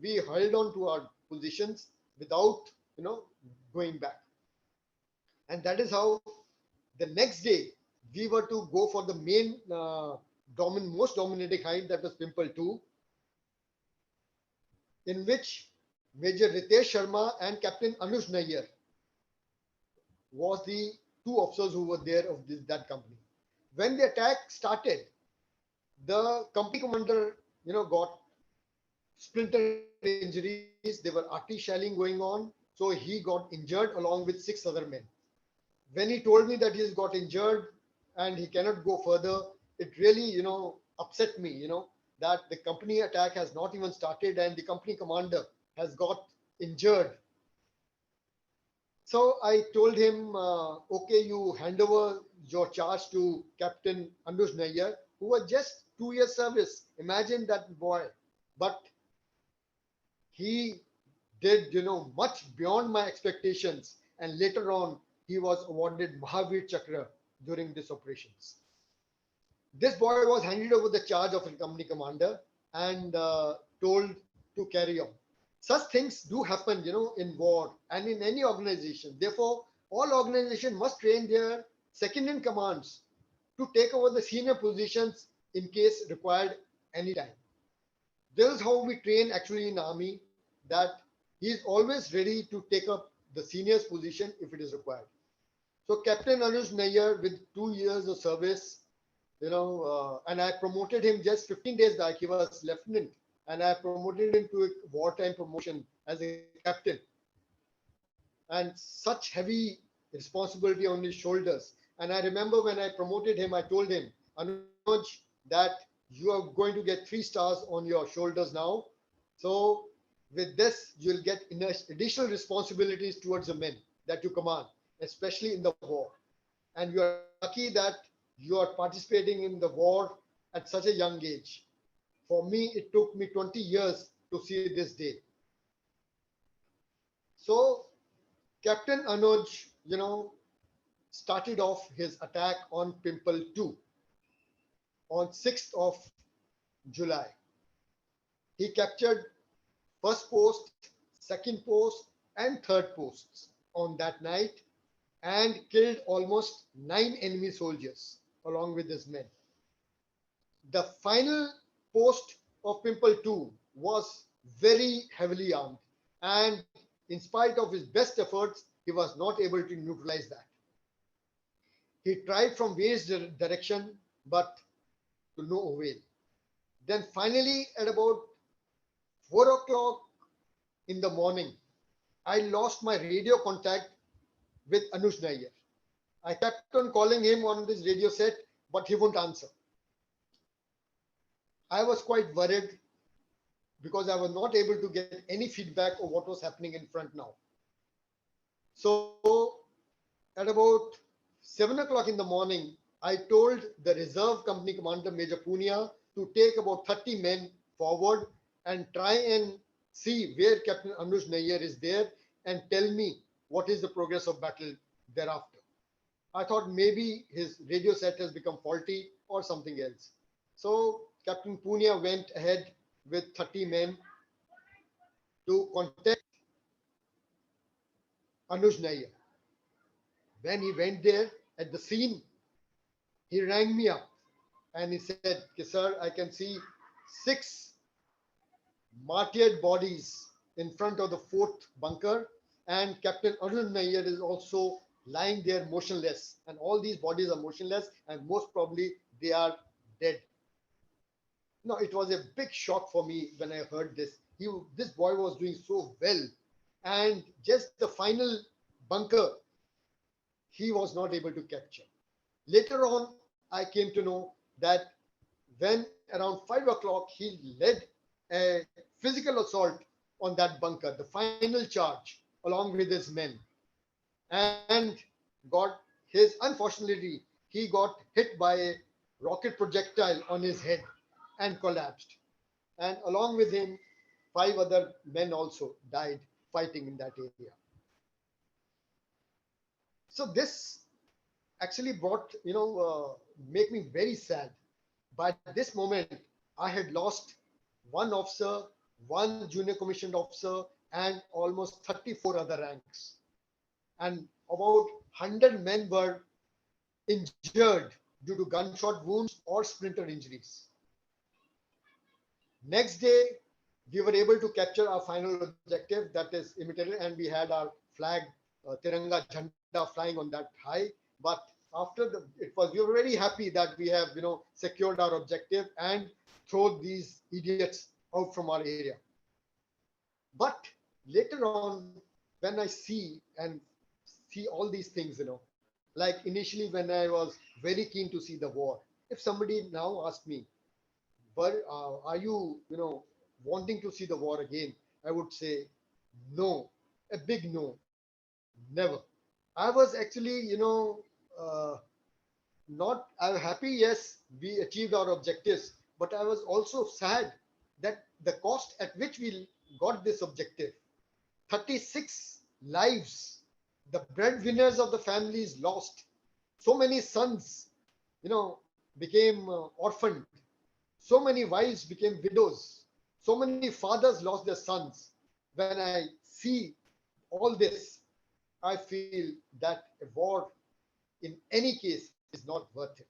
we held on to our positions without, going back. And that is how the next day we were to go for the main most dominating height, that was Pimple 2, in which Major Ritesh Sharma and Captain Anush Nayyar was the 2 officers who were there of that company. When the attack started, the company commander, got splinter injuries. There were artillery shelling going on, so he got injured along with 6 other men. When he told me that he's got injured and he cannot go further, it really, upset me, that the company attack has not even started and the company commander has got injured. So I told him, okay, you hand over your charge to Captain Anush Nayyar, who was just 2 years service. Imagine that boy. But he did, much beyond my expectations. And later on, he was awarded Mahavir Chakra during these operations. This boy was handed over the charge of a company commander and told to carry on. Such things do happen, in war and in any organization. Therefore, all organizations must train their second-in commands to take over the senior positions in case required anytime. This is how we train actually in army, that he is always ready to take up the senior's position if it is required. So Captain Anush Nayyar, with 2 years of service, and I promoted him just 15 days back. He was lieutenant, and I promoted him to a wartime promotion as a captain. And such heavy responsibility on his shoulders. And I remember when I promoted him, I told him, Anuj, that you are going to get 3 stars on your shoulders now. So with this, you'll get additional responsibilities towards the men that you command, especially in the war. And you are lucky that you are participating in the war at such a young age. For me, it took me 20 years to see this day. So Captain Anuj, started off his attack on Pimple 2 on 6th of July. He captured first post, second post, and third posts on that night and killed almost 9 enemy soldiers along with his men. The final post of Pimple 2 was very heavily armed, and in spite of his best efforts, he was not able to neutralize that. He tried from various direction, but to no avail. Then finally, at about 4 o'clock in the morning, I lost my radio contact with Anush Nayyar. I kept on calling him on this radio set, but he wouldn't answer. I was quite worried because I was not able to get any feedback of what was happening in front now. So at about 7 o'clock in the morning, I told the reserve company commander, Major Punia, to take about 30 men forward and try and see where Captain Anush Nayyar is there and tell me what is the progress of battle thereafter. I thought maybe his radio set has become faulty or something else. So Captain Punia went ahead with 30 men to contact Anush Nayyar. When he went there at the scene, he rang me up and he said, sir, I can see 6 martyred bodies in front of the 4th bunker, and Captain Arun Nayyar is also lying there motionless, and all these bodies are motionless, and most probably they are dead. No, it was a big shock for me when I heard this. This boy was doing so well, and just the final bunker he was not able to capture. Later on, I came to know that when around 5 o'clock he led a physical assault on that bunker, the final charge, along with his men, and unfortunately, he got hit by a rocket projectile on his head and collapsed. And along with him, 5 other men also died fighting in that area. So this actually brought, make me very sad. By this moment, I had lost 1 officer, 1 junior commissioned officer, and almost 34 other ranks. And about 100 men were injured due to gunshot wounds or splinter injuries. Next day, we were able to capture our final objective, that is imitated, and we had our flag, Tiranga Jhanda flying on that high. But after we were very happy that we have, secured our objective and thrown these idiots out from our area. But later on, when I see all these things, like initially when I was very keen to see the war, if somebody now asked me, but are you, wanting to see the war again? I would say no, a big no, never. I was actually, I'm happy, yes, we achieved our objectives, but I was also sad that the cost at which we got this objective, 36 lives, the breadwinners of the families lost. So many sons, became orphaned. So many wives became widows. So many fathers lost their sons. When I see all this, I feel that a war in any case is not worth it.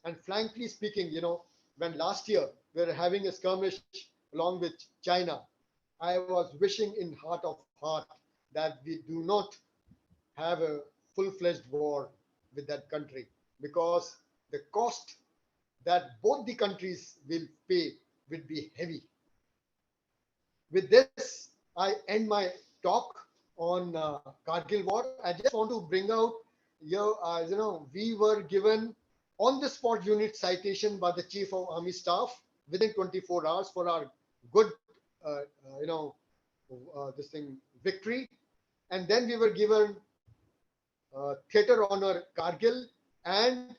And frankly speaking, when last year we were having a skirmish along with China, I was wishing in heart of heart that we do not have a full-fledged war with that country, because the cost that both the countries will pay will be heavy. With this, I end my talk on Kargil war. I just want to bring out, we were given on-the-spot unit citation by the Chief of Army Staff within 24 hours for our good, victory. And then we were given Theatre Honor Kargil and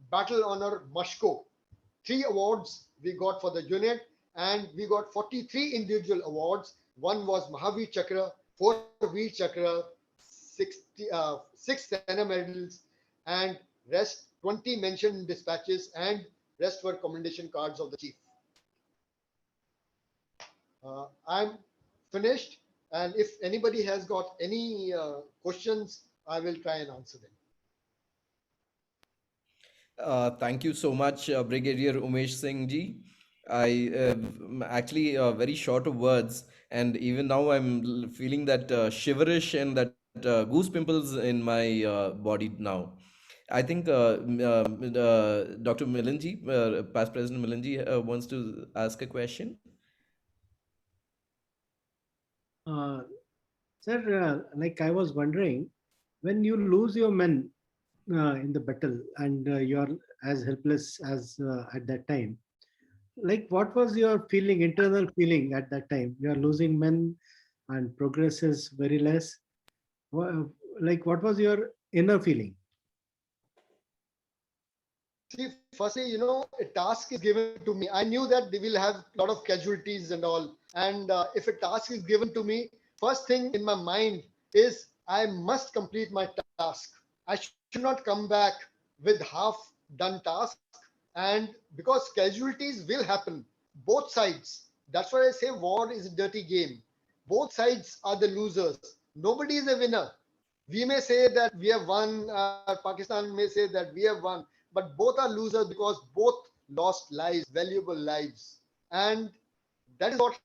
Battle Honor Mashko. 3 awards we got for the unit, and we got 43 individual awards. One was Mahavir Chakra, 4 Veer Chakra, 6 Sena medals, and rest 20 mentioned dispatches, and rest were commendation cards of the chief. I'm finished, and if anybody has got any questions, I will try and answer them. Thank you so much, Brigadier Umesh Singh ji. I actually very short of words, and even now I'm feeling that shiverish and that goose pimples in my body now. I think Dr. Milanji, past President Milanji, wants to ask a question. Sir, like I was wondering, when you lose your men in the battle and you're as helpless as at that time, like what was your feeling, internal feeling at that time? You are losing men and progress is very less. Like what was your inner feeling? See, firstly, a task is given to me. I knew that they will have a lot of casualties and all. And if a task is given to me, first thing in my mind is I must complete my task. I should not come back with half done task. And because casualties will happen, both sides. That's why I say war is a dirty game. Both sides are the losers. Nobody is a winner. We may say that we have won, Pakistan may say that we have won, but both are losers because both lost lives, valuable lives. And that is what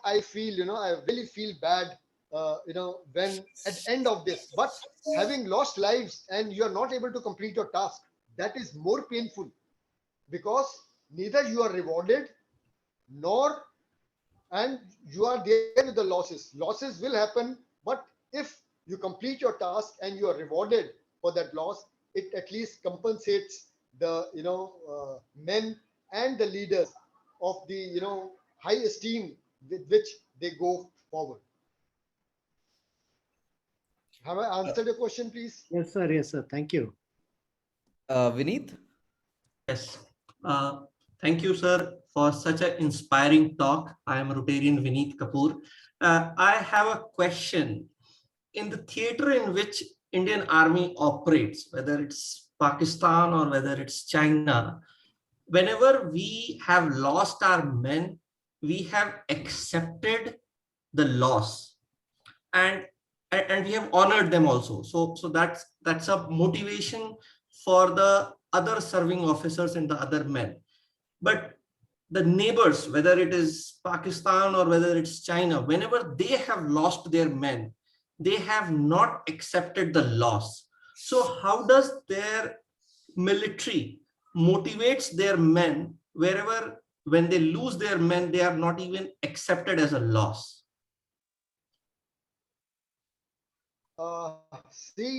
I feel, I really feel bad, when at the end of this. But having lost lives and you're not able to complete your task, that is more painful, because neither you are rewarded nor and you are there with the losses. Losses will happen, but if you complete your task and you are rewarded for that loss, it at least compensates the men and the leaders of the high esteem with which they go forward. Have I answered your question, please? Yes, sir. Yes, sir. Thank you. Vineet? Yes. Thank you, sir, for such an inspiring talk. I am Rotarian Vineet Kapoor. I have a question. In the theater in which Indian Army operates, whether it's Pakistan or whether it's China, whenever we have lost our men, we have accepted the loss, and we have honored them also. So that's a motivation for the other serving officers and the other men. But the neighbors, whether it is Pakistan or whether it's China, whenever they have lost their men, they have not accepted the loss. So how does their military motivates their men wherever when they lose their men, they are not even accepted as a loss? See,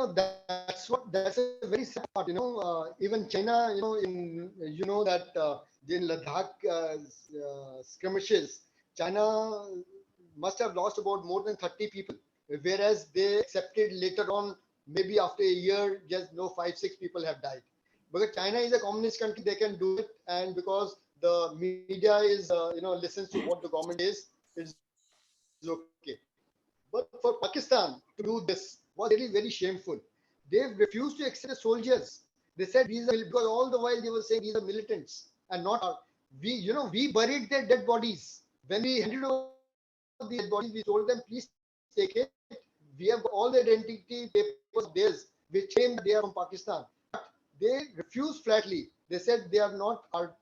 that's a very sad part. Even China, that in Ladakh skirmishes, China must have lost about more than 30 people, whereas they accepted later on, maybe after a year, just 5-6 people have died. Because China is a communist country, they can do it, and because the media is listens to what the government is, it's okay. But for Pakistan to do this was really very shameful. They refused to accept the soldiers. They said these are, because all the while they were saying these are militants and not our. We buried their dead bodies. When we handed over the dead bodies, we told them, please take it. We have all the identity papers of theirs, which claim that they are from Pakistan. But they refused flatly. They said they are not our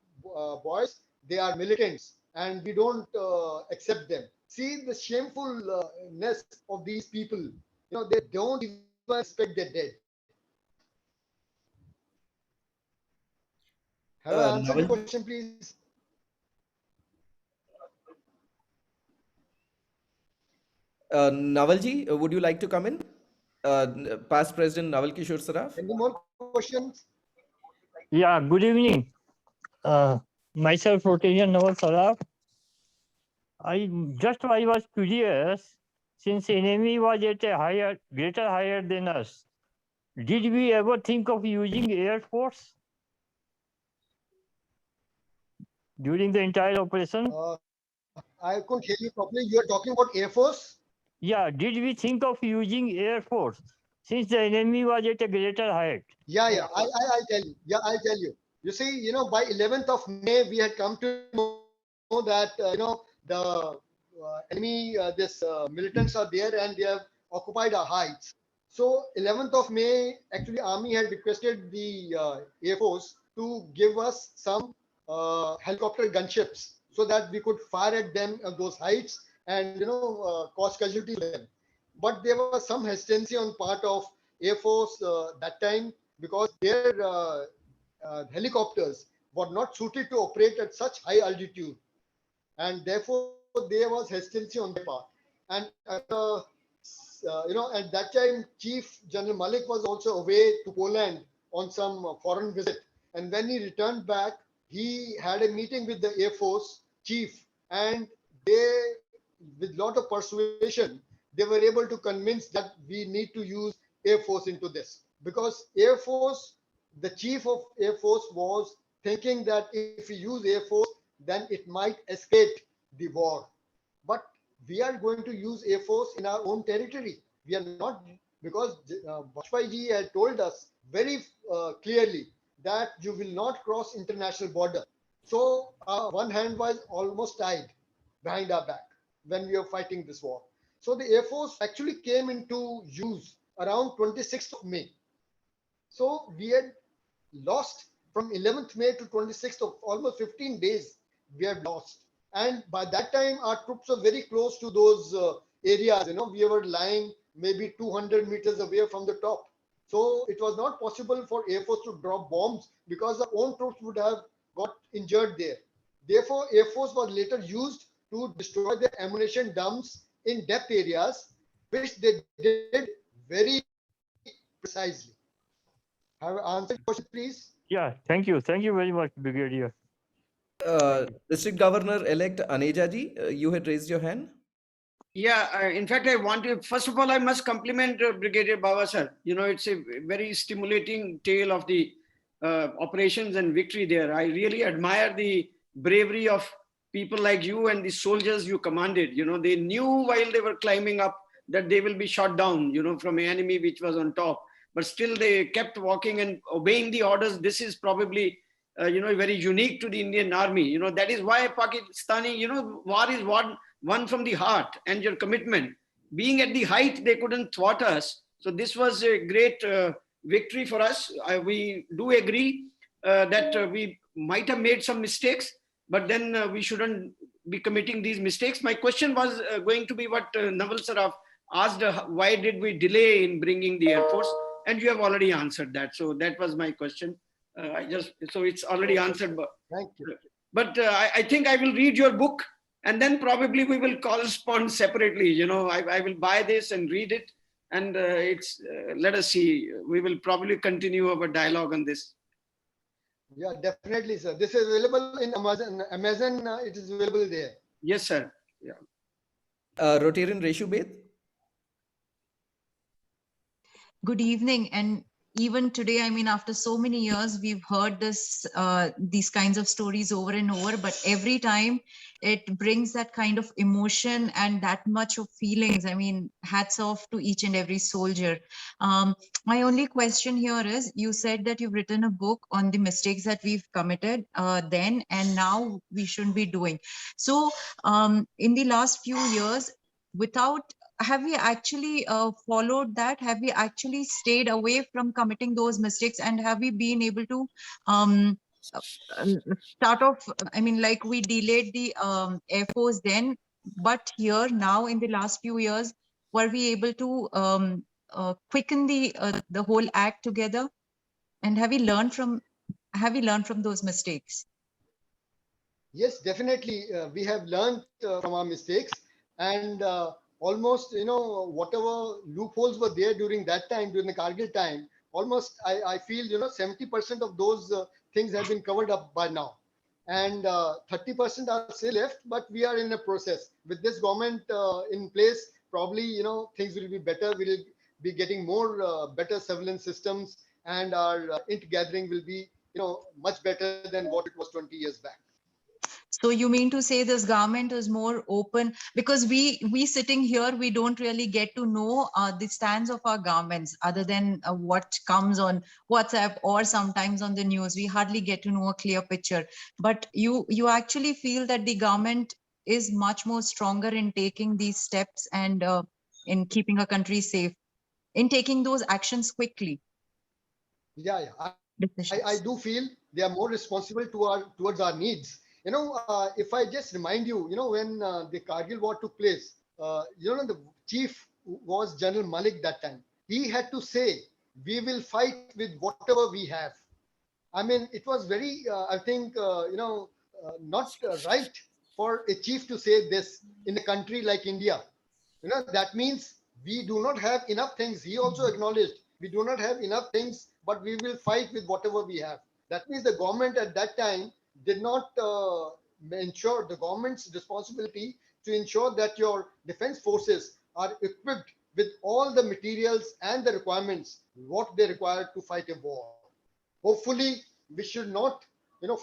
boys. They are militants, and we don't accept them. See the shamefulness of these people. They don't even respect their dead. Have I answered your question, please? Navalji, would you like to come in? Past President Naval Kishore Saraf. Any more questions? Yeah, good evening. Myself, Rotarian Naval Saraf. I was curious, since enemy was at a greater higher than us, did we ever think of using Air Force during the entire operation? I couldn't hear you properly. You are talking about Air Force? Yeah, did we think of using Air Force since the enemy was at a greater height? Yeah. I'll tell you. Yeah, I'll tell you. You see, by 11th of May, we had come to know that, the enemy, militants are there and they have occupied our heights. So 11th of May, actually, Army had requested the Air Force to give us some helicopter gunships so that we could fire at them at those heights and, cause casualties to them. But there was some hesitancy on part of Air Force that time because their helicopters were not suited to operate at such high altitude, and therefore there was hesitancy on their part. And at that time, Chief General Malik was also away to Poland on some foreign visit, and when he returned back, he had a meeting with the Air Force chief, and they, with lot of persuasion, they were able to convince that we need to use Air Force into this, because Air Force, the chief of Air Force was thinking that if we use Air Force, then it might escalate the war. But we are going to use Air Force in our own territory. We are not, because Vajpayee ji had told us very clearly that you will not cross international border. So one hand was almost tied behind our back when we were fighting this war. So the Air Force actually came into use around 26th of May. So we had lost from 11th May to 26th of almost 15 days we have lost. And by that time, our troops were very close to those areas. We were lying maybe 200 meters away from the top. So it was not possible for Air Force to drop bombs because our own troops would have got injured there. Therefore, Air Force was later used to destroy the ammunition dumps in depth areas, which they did very precisely. Have I answered your question, please? Yeah, thank you. Thank you very much, Brigadier. District Governor-elect Aneja ji, you had raised your hand. Yeah, in fact, I want to, first of all, I must compliment Brigadier Bawa sir. It's a very stimulating tale of the operations and victory there. I really admire the bravery of people like you and the soldiers you commanded. They knew while they were climbing up that they will be shot down, from an enemy which was on top. But still they kept walking and obeying the orders. This is probably, very unique to the Indian Army. That is why Pakistani, war is won from the heart and your commitment. Being at the height, they couldn't thwart us. So this was a great victory for us. We do agree that we might have made some mistakes, but then we shouldn't be committing these mistakes. My question was going to be what Naval Saraf asked, why did we delay in bringing the Air Force? And you have already answered that. So that was my question. So it's already answered. Thank you. But I think I will read your book and then probably we will correspond separately. I will buy this and read it. And let us see, we will probably continue our dialogue on this. Yeah, definitely, sir. This is available in Amazon. It is available there. Yes, sir. Yeah. Rotarian Reshu Bed. Good evening. And even today, I mean, after so many years, we've heard these kinds of stories over and over, but every time it brings that kind of emotion and that much of feelings. I mean, hats off to each and every soldier. My only question here is, you said that you've written a book on the mistakes that we've committed then and now we shouldn't be doing. So in the last few years, have we actually followed that? Have we actually stayed away from committing those mistakes? And have we been able to start off, I mean, like we delayed the Air Force then, but here now in the last few years, were we able to quicken the whole act together? And have we learned from those mistakes? Yes, definitely. We have learned from our mistakes, and almost, whatever loopholes were there during that time, during the Kargil time, almost I feel, 70% of those things have been covered up by now. And 30% are still left, but we are in a process. With this government in place, probably, things will be better. We'll be getting more better surveillance systems, and our gathering will be, much better than what it was 20 years back. So you mean to say this government is more open, because we sitting here, we don't really get to know the stance of our governments other than what comes on WhatsApp or sometimes on the news. We hardly get to know a clear picture. But you actually feel that the government is much more stronger in taking these steps and in keeping our country safe, in taking those actions quickly. Yeah. I do feel they are more responsible towards our needs. If I just remind you, when the Kargil war took place, the chief was General Malik that time. He had to say, we will fight with whatever we have. I mean, it was very, I think, not right for a chief to say this in a country like India. That means we do not have enough things. He also acknowledged, we do not have enough things, but we will fight with whatever we have. That means the government at that time did not ensure, the government's responsibility to ensure that your defense forces are equipped with all the materials and the requirements, what they require to fight a war. Hopefully, we should not,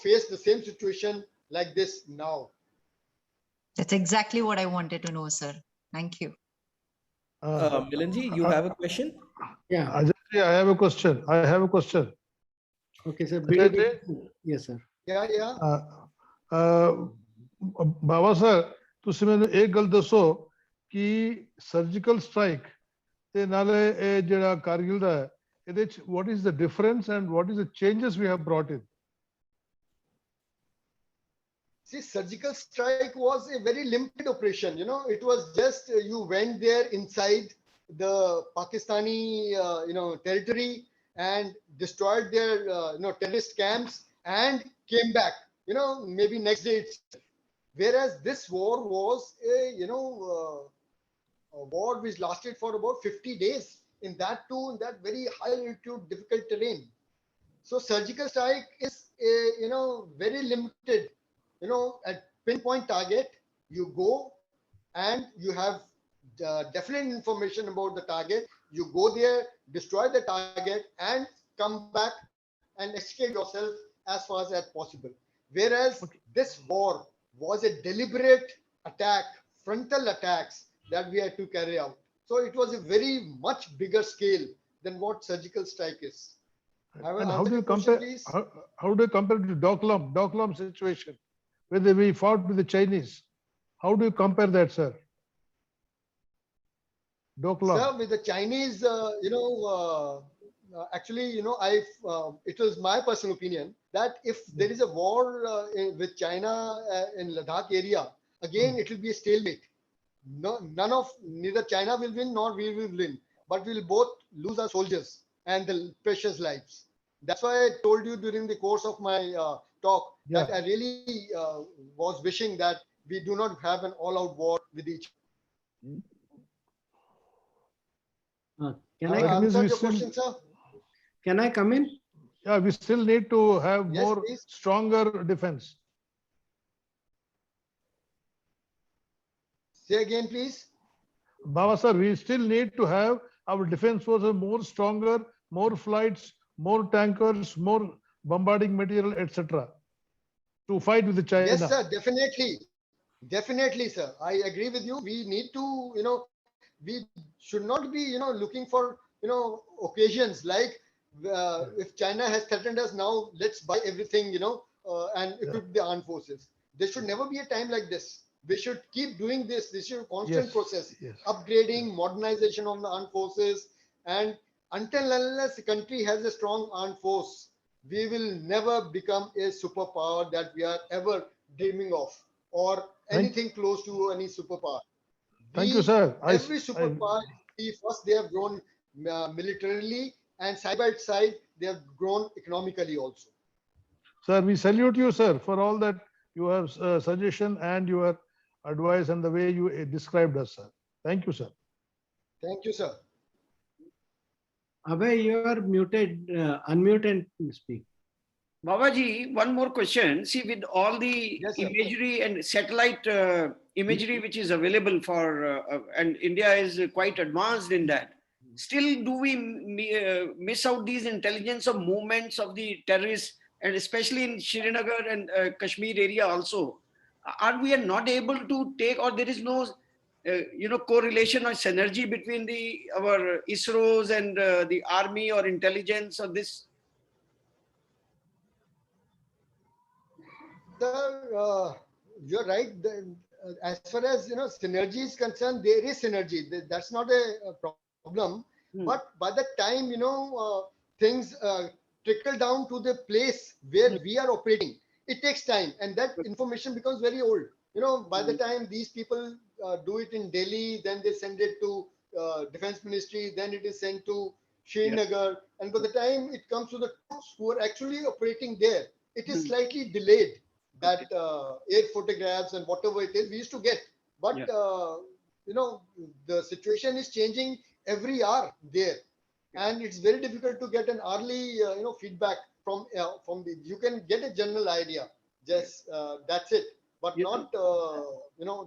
face the same situation like this now. That's exactly what I wanted to know, sir. Thank you. Milanji, you have a question? Yeah. Ajay, I have a question. Okay, sir. Yes, sir. Yeah. Baba sir, तुसी मैंने एक गल दसो कि surgical strike ते नाले जेड़ा कारगिल दा है, what is the difference and what is the changes we have brought in? See, surgical strike was a very limited operation. It was just you went there inside the Pakistani, territory and destroyed their, terrorist camps and came back, maybe next day itself. Whereas this war was a war which lasted for about 50 days. In that too, in that very high altitude, difficult terrain. So surgical strike is, very limited. At pinpoint target, you go and you have definite information about the target. You go there, destroy the target, and come back and escape yourself as far as possible. Whereas this war was a deliberate attack, frontal attacks that we had to carry out. So it was a very much bigger scale than what surgical strike is. And how do you compare? How do you compare to Doklam situation, where we fought with the Chinese? How do you compare that, sir? Doklam. Sir, with the Chinese, actually, it was my personal opinion that if there is a war with China in Ladakh area, again it will be a stalemate. Neither China will win nor we will win, but we will both lose our soldiers and the precious lives. That's why I told you during the course of my talk that I really was wishing that we do not have an all-out war with each other. Can I answer your question, sir? Can I come in? Yeah, we still need to have Yes, more please. stronger defense. Say again, please. Bawa sir, we still need to have our defense forces more stronger, more flights, more tankers, more bombarding material, etc. to fight with the China. Yes, sir, definitely. Definitely, sir. I agree with you. We need to, we should not be, looking for, occasions like if China has threatened us now, let's buy everything, and equip the armed forces. There should never be a time like this. We should keep doing this. This is a constant process, upgrading, modernization of the armed forces. And until unless the country has a strong armed force, we will never become a superpower that we are ever dreaming of, or anything close to any superpower. Thank you, sir. Every superpower, first they have grown militarily, and side by side they have grown economically also. Sir, we salute you, sir, for all that you have suggestion and your advice and the way you described us, sir. Thank you, sir. Thank you, sir. Abhay, you are muted. Unmute and speak. Babaji, one more question. See, with all the imagery and satellite imagery which is available for, and India is quite advanced in that, still do we miss out these intelligence of movements of the terrorists, and especially in Srinagar and Kashmir area also? Are we not able to take, or there is no correlation or synergy between our ISROs and the army or intelligence or this? Sir, you're right. As far as synergy is concerned, there is synergy. That's not a problem. But by the time things trickle down to the place where we are operating, it takes time, and that information becomes very old. By the time these people do it in Delhi, then they send it to Defense Ministry, then it is sent to Srinagar, and by the time it comes to the troops who are actually operating there, it is slightly delayed. That air photographs and whatever it is we used to get, but the situation is changing every hour there, and it's very difficult to get an early feedback from the. You can get a general idea, just that's it, but not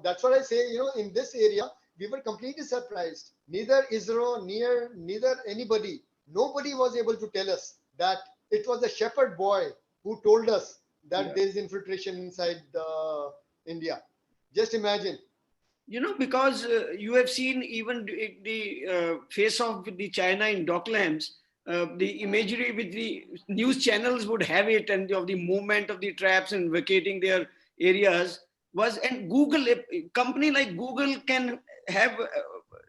that's what I say. In this area we were completely surprised. Neither ISRO, neither anybody, nobody was able to tell us that it was a shepherd boy who told us that there is infiltration inside India. Just imagine. Because you have seen even the face of the China in Docklands, the imagery with the news channels would have it, and of the movement of the traps and vacating their areas was, and Google, a company like Google can have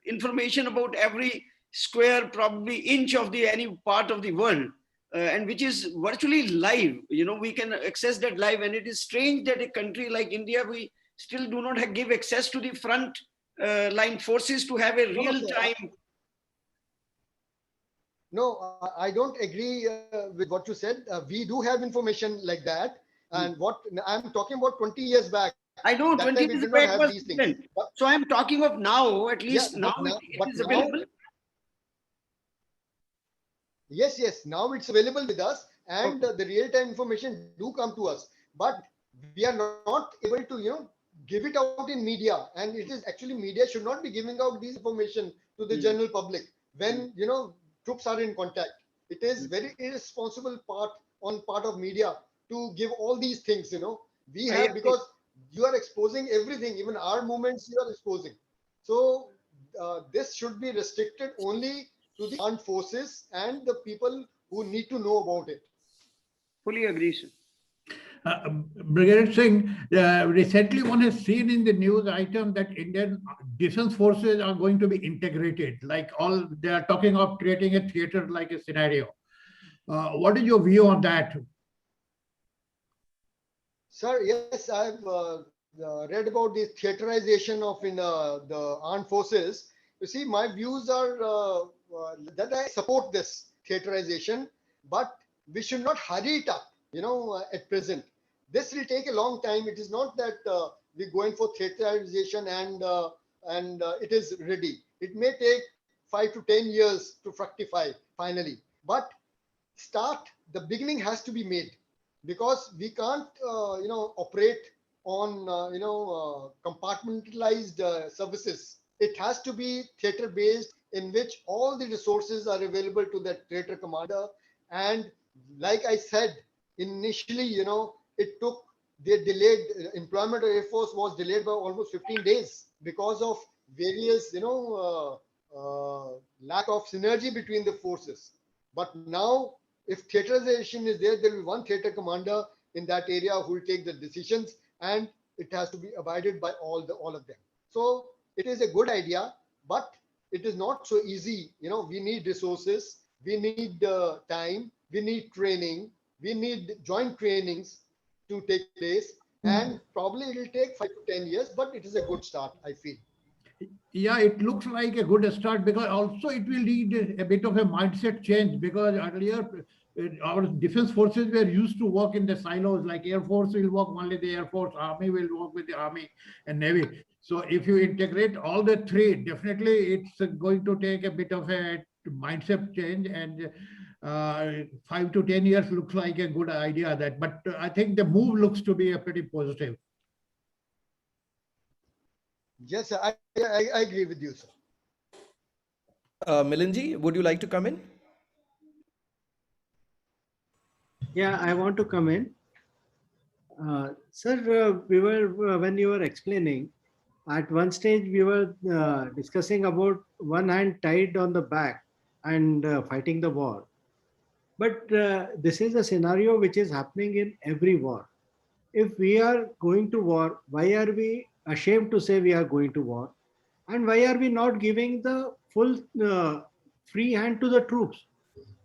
information about every square, probably inch of any part of the world. and which is virtually live. You know, we can access that live, and it is strange that a country like India, we still do not give access to the front line forces to have a real time. No, I don't agree with what you said. We do have information like that. And what I'm talking about 20 years back. I know that 20 time we years did back not have was these things. different. So I'm talking of now, at least Yeah, now it is available. Yes, yes. Now it's available with us, and the real-time information do come to us. But we are not able to, give it out in media. And it is actually media should not be giving out these information to the general public when troops are in contact. It is very irresponsible part of media to give all these things. We have, because you are exposing everything, even our movements you are exposing. So this should be restricted only to the armed forces and the people who need to know about it. Fully agree, sir. Brigadier Singh, recently one has seen in the news item that Indian defense forces are going to be integrated. They are talking of creating a theater like a scenario. What is your view on that? Sir, yes, I've read about the theaterization of the armed forces. You see, my views are that I support this theaterization, but we should not hurry it up, at present. This will take a long time. It is not that we go in for theaterization and it is ready. It may take 5 to 10 years to fructify finally. But the beginning has to be made, because we can't, operate on, compartmentalized services. It has to be theater based, in which all the resources are available to that theater commander. And like I said, initially, it took, they delayed, employment of Air Force was delayed by almost 15 days because of various, lack of synergy between the forces. But now, if theaterization is there, there will be one theater commander in that area who will take the decisions, and it has to be abided by all of them. So it is a good idea, but it is not so easy. We need resources, we need time, we need training, we need joint trainings to take place, and probably it will take 5 to 10 years, but it is a good start, I feel. Yeah, it looks like a good start, because also it will need a bit of a mindset change, because earlier our defense forces were used to work in the silos, like Air Force will work only the Air Force, Army will work with the Army and Navy. So if you integrate all the three, definitely it's going to take a bit of a mindset change, and 5 to 10 years looks like a good idea. But I think the move looks to be a pretty positive. Yes, I agree with you, sir. Milinji, would you like to come in? Yeah, I want to come in. Sir, we were when you were explaining, at one stage we were discussing about one hand tied on the back and fighting the war. But this is a scenario which is happening in every war. If we are going to war, why are we ashamed to say we are going to war? And why are we not giving the full free hand to the troops?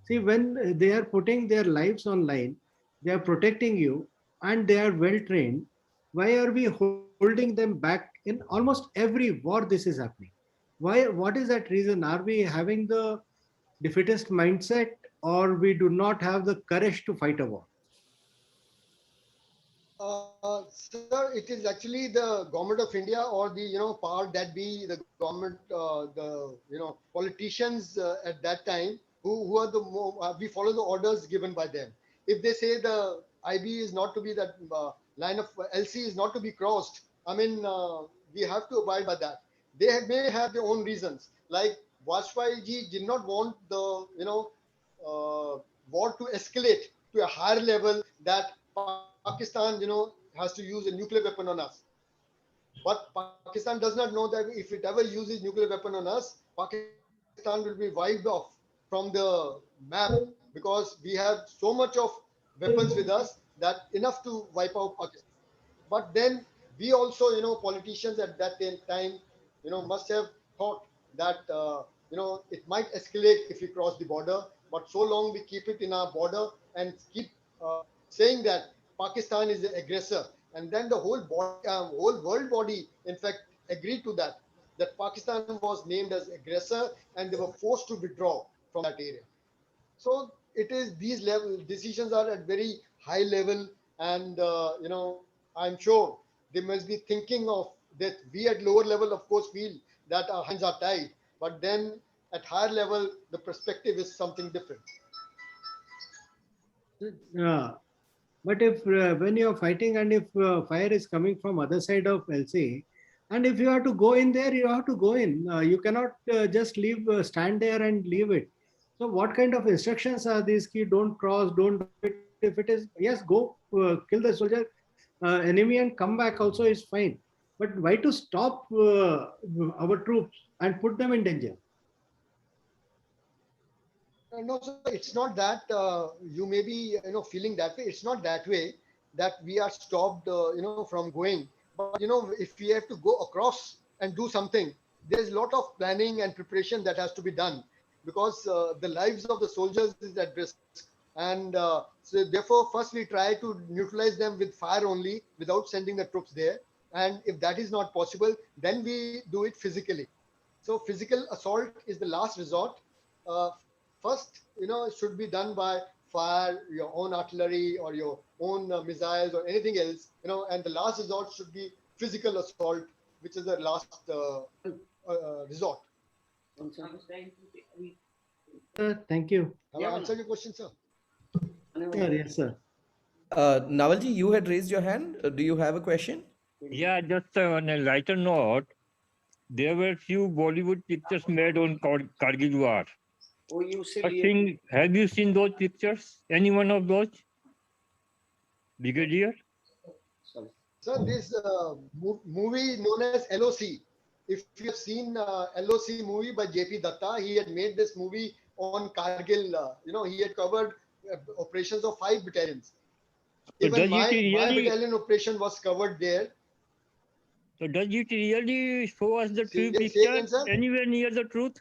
See, when they are putting their lives on line, they are protecting you, and they are well trained, why are we holding them back? In almost every war this is happening. What is that reason? Are we having the defeatist mindset, or we do not have the courage to fight a war? Sir, it is actually the government of India, or the power that be the government, the politicians at that time, who are the more, we follow the orders given by them. If they say the IB is not to be, that line of LC is not to be crossed, I mean, we have to abide by that. They may have their own reasons. Like Vajpayee ji did not want the war to escalate to a higher level, that Pakistan, has to use a nuclear weapon on us. But Pakistan does not know that if it ever uses nuclear weapon on us, Pakistan will be wiped off from the map, because we have so much of weapons with us that enough to wipe out Pakistan. But then we also, politicians at that time, must have thought that, it might escalate if we cross the border. but so long we keep it in our border and keep saying that Pakistan is the aggressor, and then the whole world body, in fact, agreed to that Pakistan was named as aggressor and they were forced to withdraw from that area. So it is these level decisions are at very high level, and I'm sure they must be thinking of that. We at lower level, of course, feel that our hands are tied, but then at higher level, the perspective is something different. Yeah. But if when you're fighting and if fire is coming from other side of LC, and if you have to go in there, you have to go in. You cannot just leave, stand there and leave it. So what kind of instructions are these? Key, don't cross, don't do it. If it is, yes, go kill the soldier, enemy and come back also is fine. But why to stop our troops and put them in danger? No, so it's not that you may be feeling that way. It's not that way that we are stopped from going. But if we have to go across and do something, there's a lot of planning and preparation that has to be done, because the lives of the soldiers is at risk. And so therefore, first we try to neutralize them with fire only, without sending the troops there. And if that is not possible, then we do it physically. So physical assault is the last resort. First, it should be done by fire, your own artillery or your own missiles or anything else, and the last resort should be physical assault, which is the last resort. Thank you. Have I answered your question, sir? Yes, sir. Navalji, you had raised your hand. Do you have a question? Yeah, just on a lighter note, there were few Bollywood pictures made on Kargil War. Oh, you silly. Have you seen those pictures? Any one of those? Brigadier? Sir, this movie known as LOC. If you have seen LOC movie by JP Datta, he had made this movie on Kargil. He had covered operations of 5 battalions. So even my battalion operation was covered there. So does it really show us the true say picture again, sir? anywhere near the truth?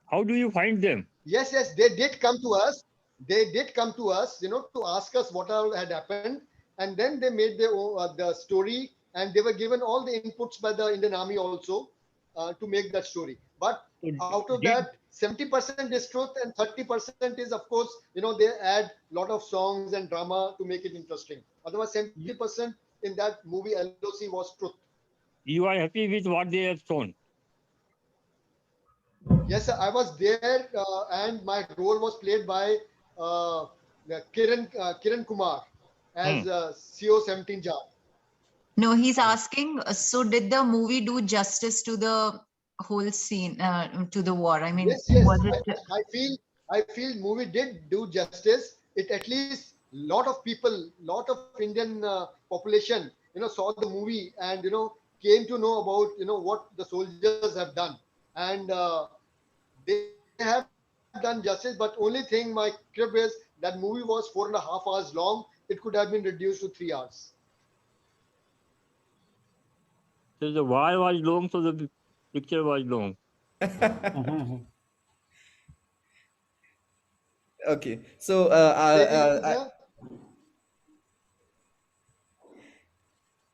How do you find them? Yes, they did come to us. They did come to us, to ask us what all had happened, and then they made their own, the story, and they were given all the inputs by the Indian Army also to make that story. But out of that, 70% is truth, and 30% is, of course, they add a lot of songs and drama to make it interesting. Otherwise, 70% in that movie LOC was truth. You are happy with what they have shown? Yes, sir, I was there, and my role was played by Kiran Kumar as CO-17 Jar. No, he's asking, so did the movie do justice to the whole scene, to the war? I mean, yes, was it... I feel movie did do justice. It at least lot of people, lot of Indian population, saw the movie and came to know about what the soldiers have done, and they have done justice. But only thing my crib is that movie was 4.5 hours long. It could have been reduced to 3 hours. So the war was long, so the picture was long. Okay, so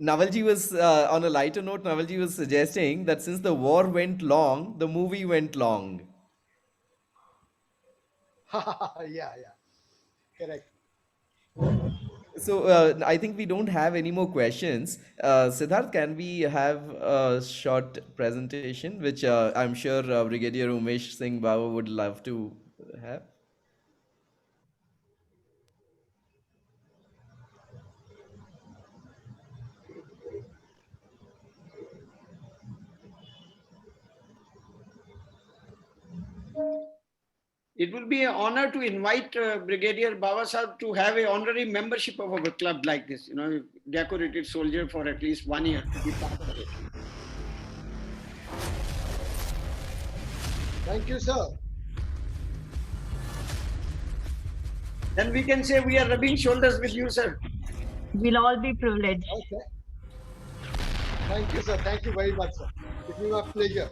Navalji was on a lighter note. Navalji was suggesting that since the war went long, the movie went long. yeah, correct. So I think we don't have any more questions. Siddharth, can we have a short presentation, which I'm sure Brigadier Umesh Singh Bawa would love to have? It will be an honor to invite Brigadier Bawa Sahib to have an honorary membership of our club like this, decorated soldier for at least 1 year to be part of it. Thank you, sir. Then we can say we are rubbing shoulders with you, sir. We'll all be privileged. Okay. Thank you, sir. Thank you very much, sir. It will be my pleasure.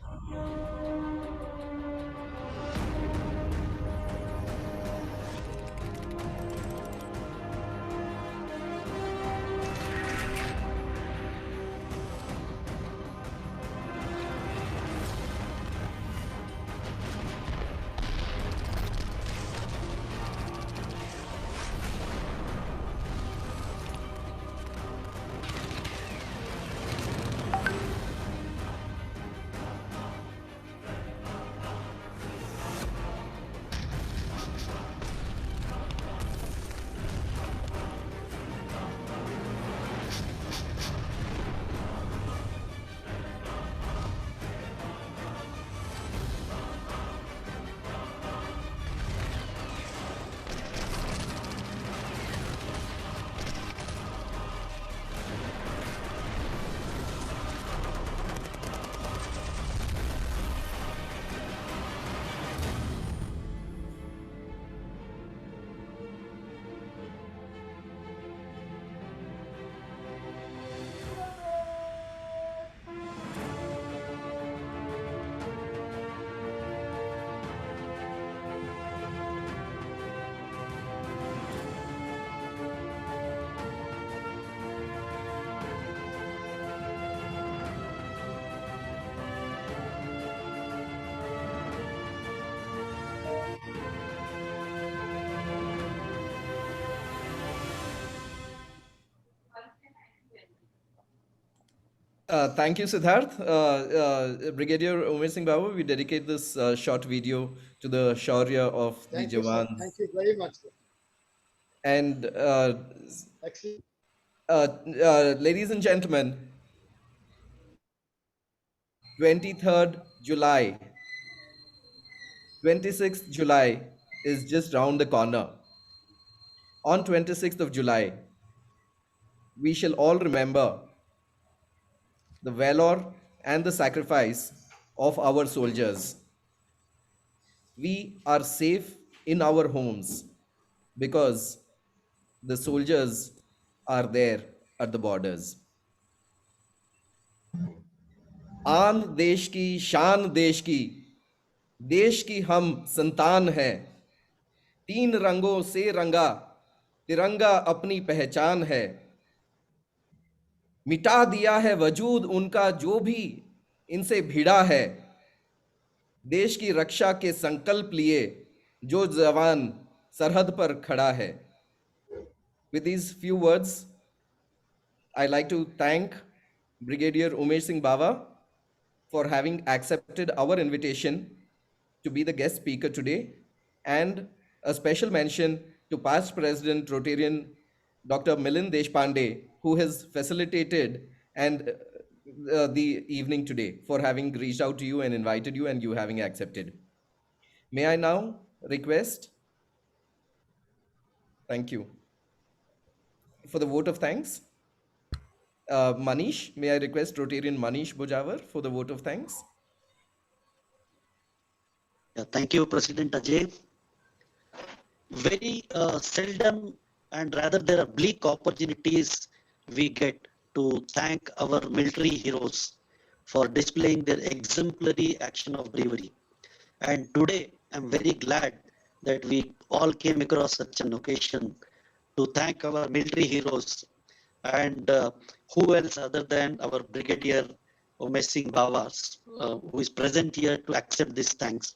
Thank you, Siddharth. Brigadier Umesh Singh Bawa, we dedicate this short video to the Shaurya of Thank the you, sir. Jawans. Thank you very much, sir. And Excellent. ladies and gentlemen, 23rd July, 26th July is just round the corner. On 26th of July, we shall all remember the valor and the sacrifice of our soldiers. We are safe in our homes because the soldiers are there at the borders. आन देश की शान देश की हम संतान है, तीन रंगों से रंगा तिरंगा अपनी पहचान है, मिटा दिया है वजूद उनका जो भी इनसे भिड़ा है, देश की रक्षा के संकल्प लिए जो जवान सरहद पर खड़ा है. With these few words, I like to thank Brigadier Umesh Singh Bawa for having accepted our invitation to be the guest speaker today, and a special mention to past President Rotarian Dr. Milind Deshpande, who has facilitated and the evening today, for having reached out to you and invited you and you having accepted. May I now request, thank you, for the vote of thanks. Manish, may I request Rotarian Manish Bujawar for the vote of thanks? Yeah, thank you, President Ajay. Very seldom, and rather there are bleak opportunities we get to thank our military heroes for displaying their exemplary action of bravery. And today, I'm very glad that we all came across such an occasion to thank our military heroes. And who else other than our Brigadier Umesh Singh Bawa, who is present here to accept this thanks.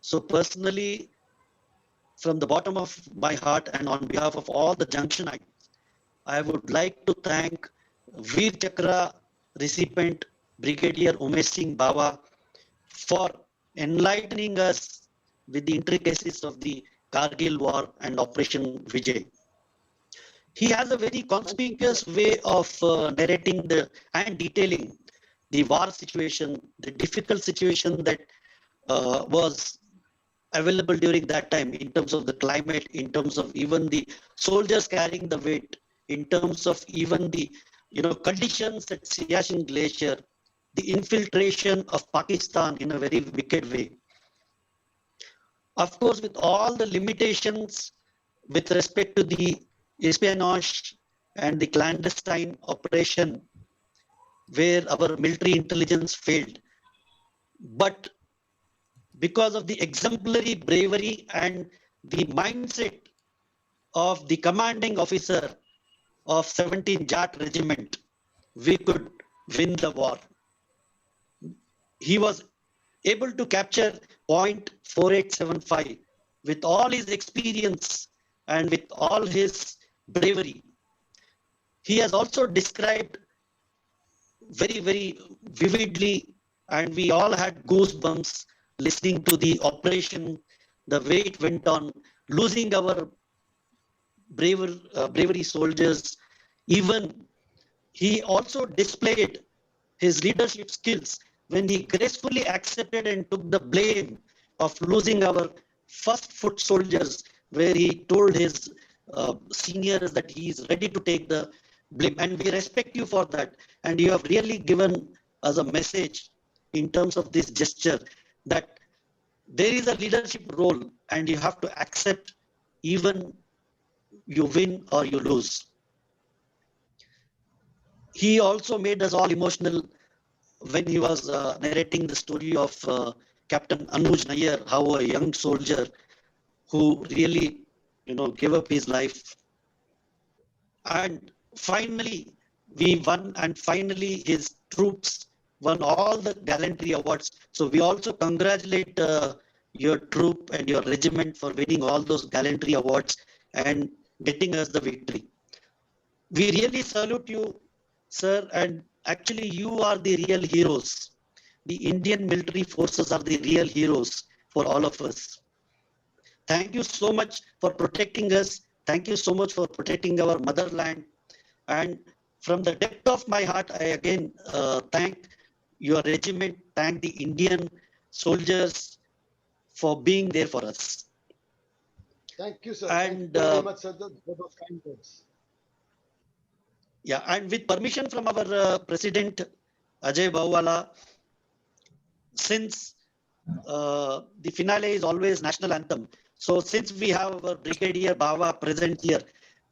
So personally, from the bottom of my heart and on behalf of all the Junctionites, I would like to thank Veer Chakra recipient Brigadier Umesh Singh Bawa for enlightening us with the intricacies of the Kargil war and Operation Vijay. He has a very conspicuous way of narrating and detailing the war situation, the difficult situation that was available during that time in terms of the climate, in terms of even the soldiers carrying the weight, in terms of even the conditions at Siachen Glacier, the infiltration of Pakistan in a very wicked way. Of course, with all the limitations with respect to the espionage and the clandestine operation where our military intelligence failed. But because of the exemplary bravery and the mindset of the commanding officer of 17 Jat Regiment, we could win the war. He was able to capture point 4875 with all his experience and with all his bravery. He has also described very, very vividly, and we all had goosebumps listening to the operation, the way it went on, losing our bravery soldiers. Even he also displayed his leadership skills when he gracefully accepted and took the blame of losing our first foot soldiers, where he told his seniors that he is ready to take the blame. And we respect you for that. And you have really given us a message in terms of this gesture that there is a leadership role and you have to accept even you win or you lose. He also made us all emotional when he was narrating the story of Captain Anuj Nair, how a young soldier who really, gave up his life. And finally, we won, and finally his troops won all the gallantry awards. So we also congratulate your troop and your regiment for winning all those gallantry awards and getting us the victory. We really salute you, sir, and Actually, you are the real heroes. The Indian military forces are the real heroes for all of us. Thank you so much for protecting us. Thank you so much for protecting our motherland. And from the depth of my heart, I again thank your regiment, thank the Indian soldiers for being there for us. Thank you, sir. And Thank you very much, sir, for those kind words. yeah, and with permission from our President Ajay Bawala, since the finale is always national anthem. So since we have our Brigadier Bawa present here,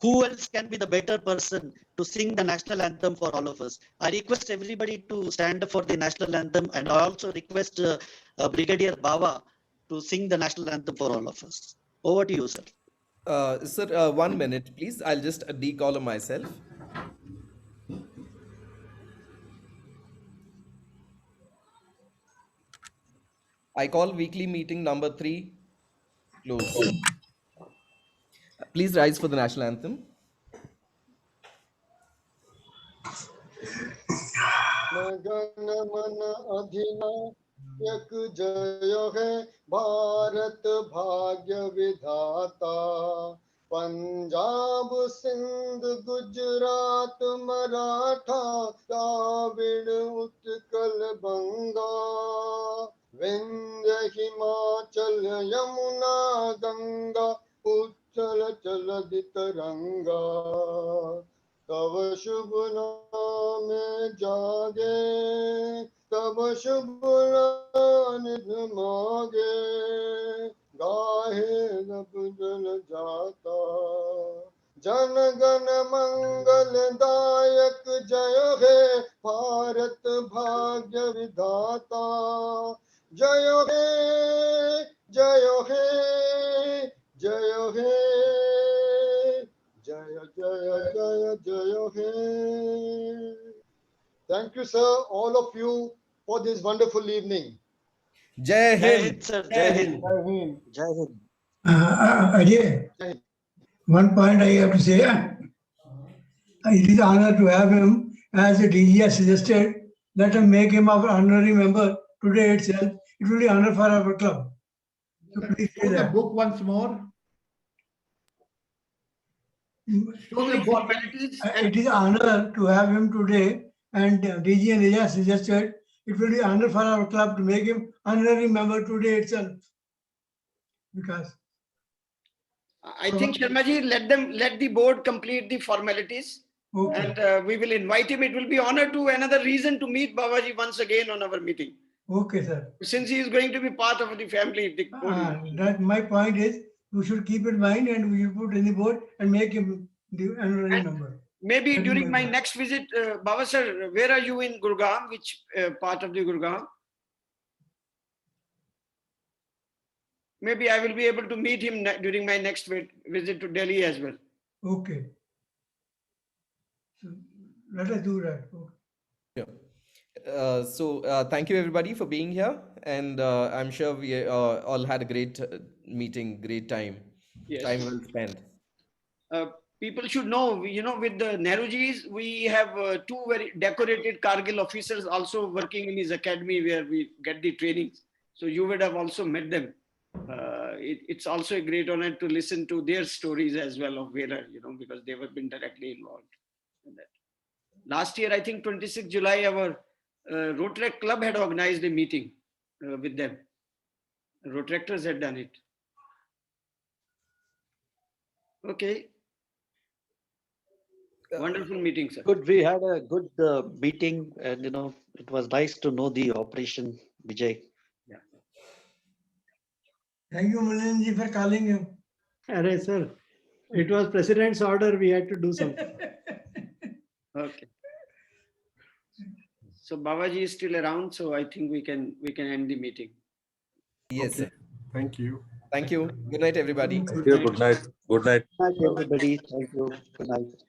who else can be the better person to sing the national anthem for all of us? I request everybody to stand up for the national anthem, and I also request Brigadier Bawa to sing the national anthem for all of us. Over to you, sir. Sir, 1 minute, please. I'll just decaller myself. I call weekly meeting number 3 close. Please rise for the national anthem. गण मन अधिनायक जय है भारत भाग्य विधाता पंजाब सिंध गुजरात मराठा द्राविड़ उत्कल बंगा विंध्य हिमाचल यमुना गंगा उच्चल चलदि तरंगा तब शुभ नाम जागे तब शुभ निध मागे गाहे नभ जल जाता जन गण मंगल दायक जय हे भारत भाग्य विधाता जय हे जय हे जय हे जय जय जय जय हे. Thank you, sir, all of you, for this wonderful evening. Jai Hind. Sir. Jai Hind. Jai Hind. Jai Hind. Ajay, one point I have to say. It is an honor to have him, as the DG has suggested. Let us make him our honorary member today itself. It will be an honor for our club. So please say Show the that. book once more. Show the book. It is an honor to have him today, and DG and Aja suggested it will be an honor for our club to make him honorary member today itself. Because I think Sharmaji, let the board complete the formalities. Okay. And we will invite him. It will be honor to another reason to meet Babaji once again on our meeting. Okay, sir. Since he is going to be part of the family. That my point is, we should keep in mind, and we will put in the board and make him the honorary member. Maybe during my next visit, Baba sir, where are you in Gurgaon? Which part of the Gurgaon? Maybe I will be able to meet him during my next visit to Delhi as well. Okay. So let us do that. Okay. So thank you everybody for being here, and I'm sure we all had a great meeting, great time. Yes. Time well spent. People should know, with the Nehrujis, we have two very decorated Kargil officers also working in his academy where we get the trainings. So you would have also met them. It's also a great honor to listen to their stories as well of Valor, because they have been directly involved in that. Last year, I think 26 July, our Rotarect Club had organized a meeting with them. Rotaractors had done it. Okay. Wonderful meeting, sir. Good. We had a good meeting, and it was nice to know the operation, Vijay. Yeah. Thank you, Mulinji, for calling him. Array, sir. It was President's order. We had to do something. Okay. So Babaji is still around, so I think we can end the meeting. Yes, sir. Thank you. Thank you. Good night, everybody. Good night. Good night. Good night, everybody. Thank you. Good night.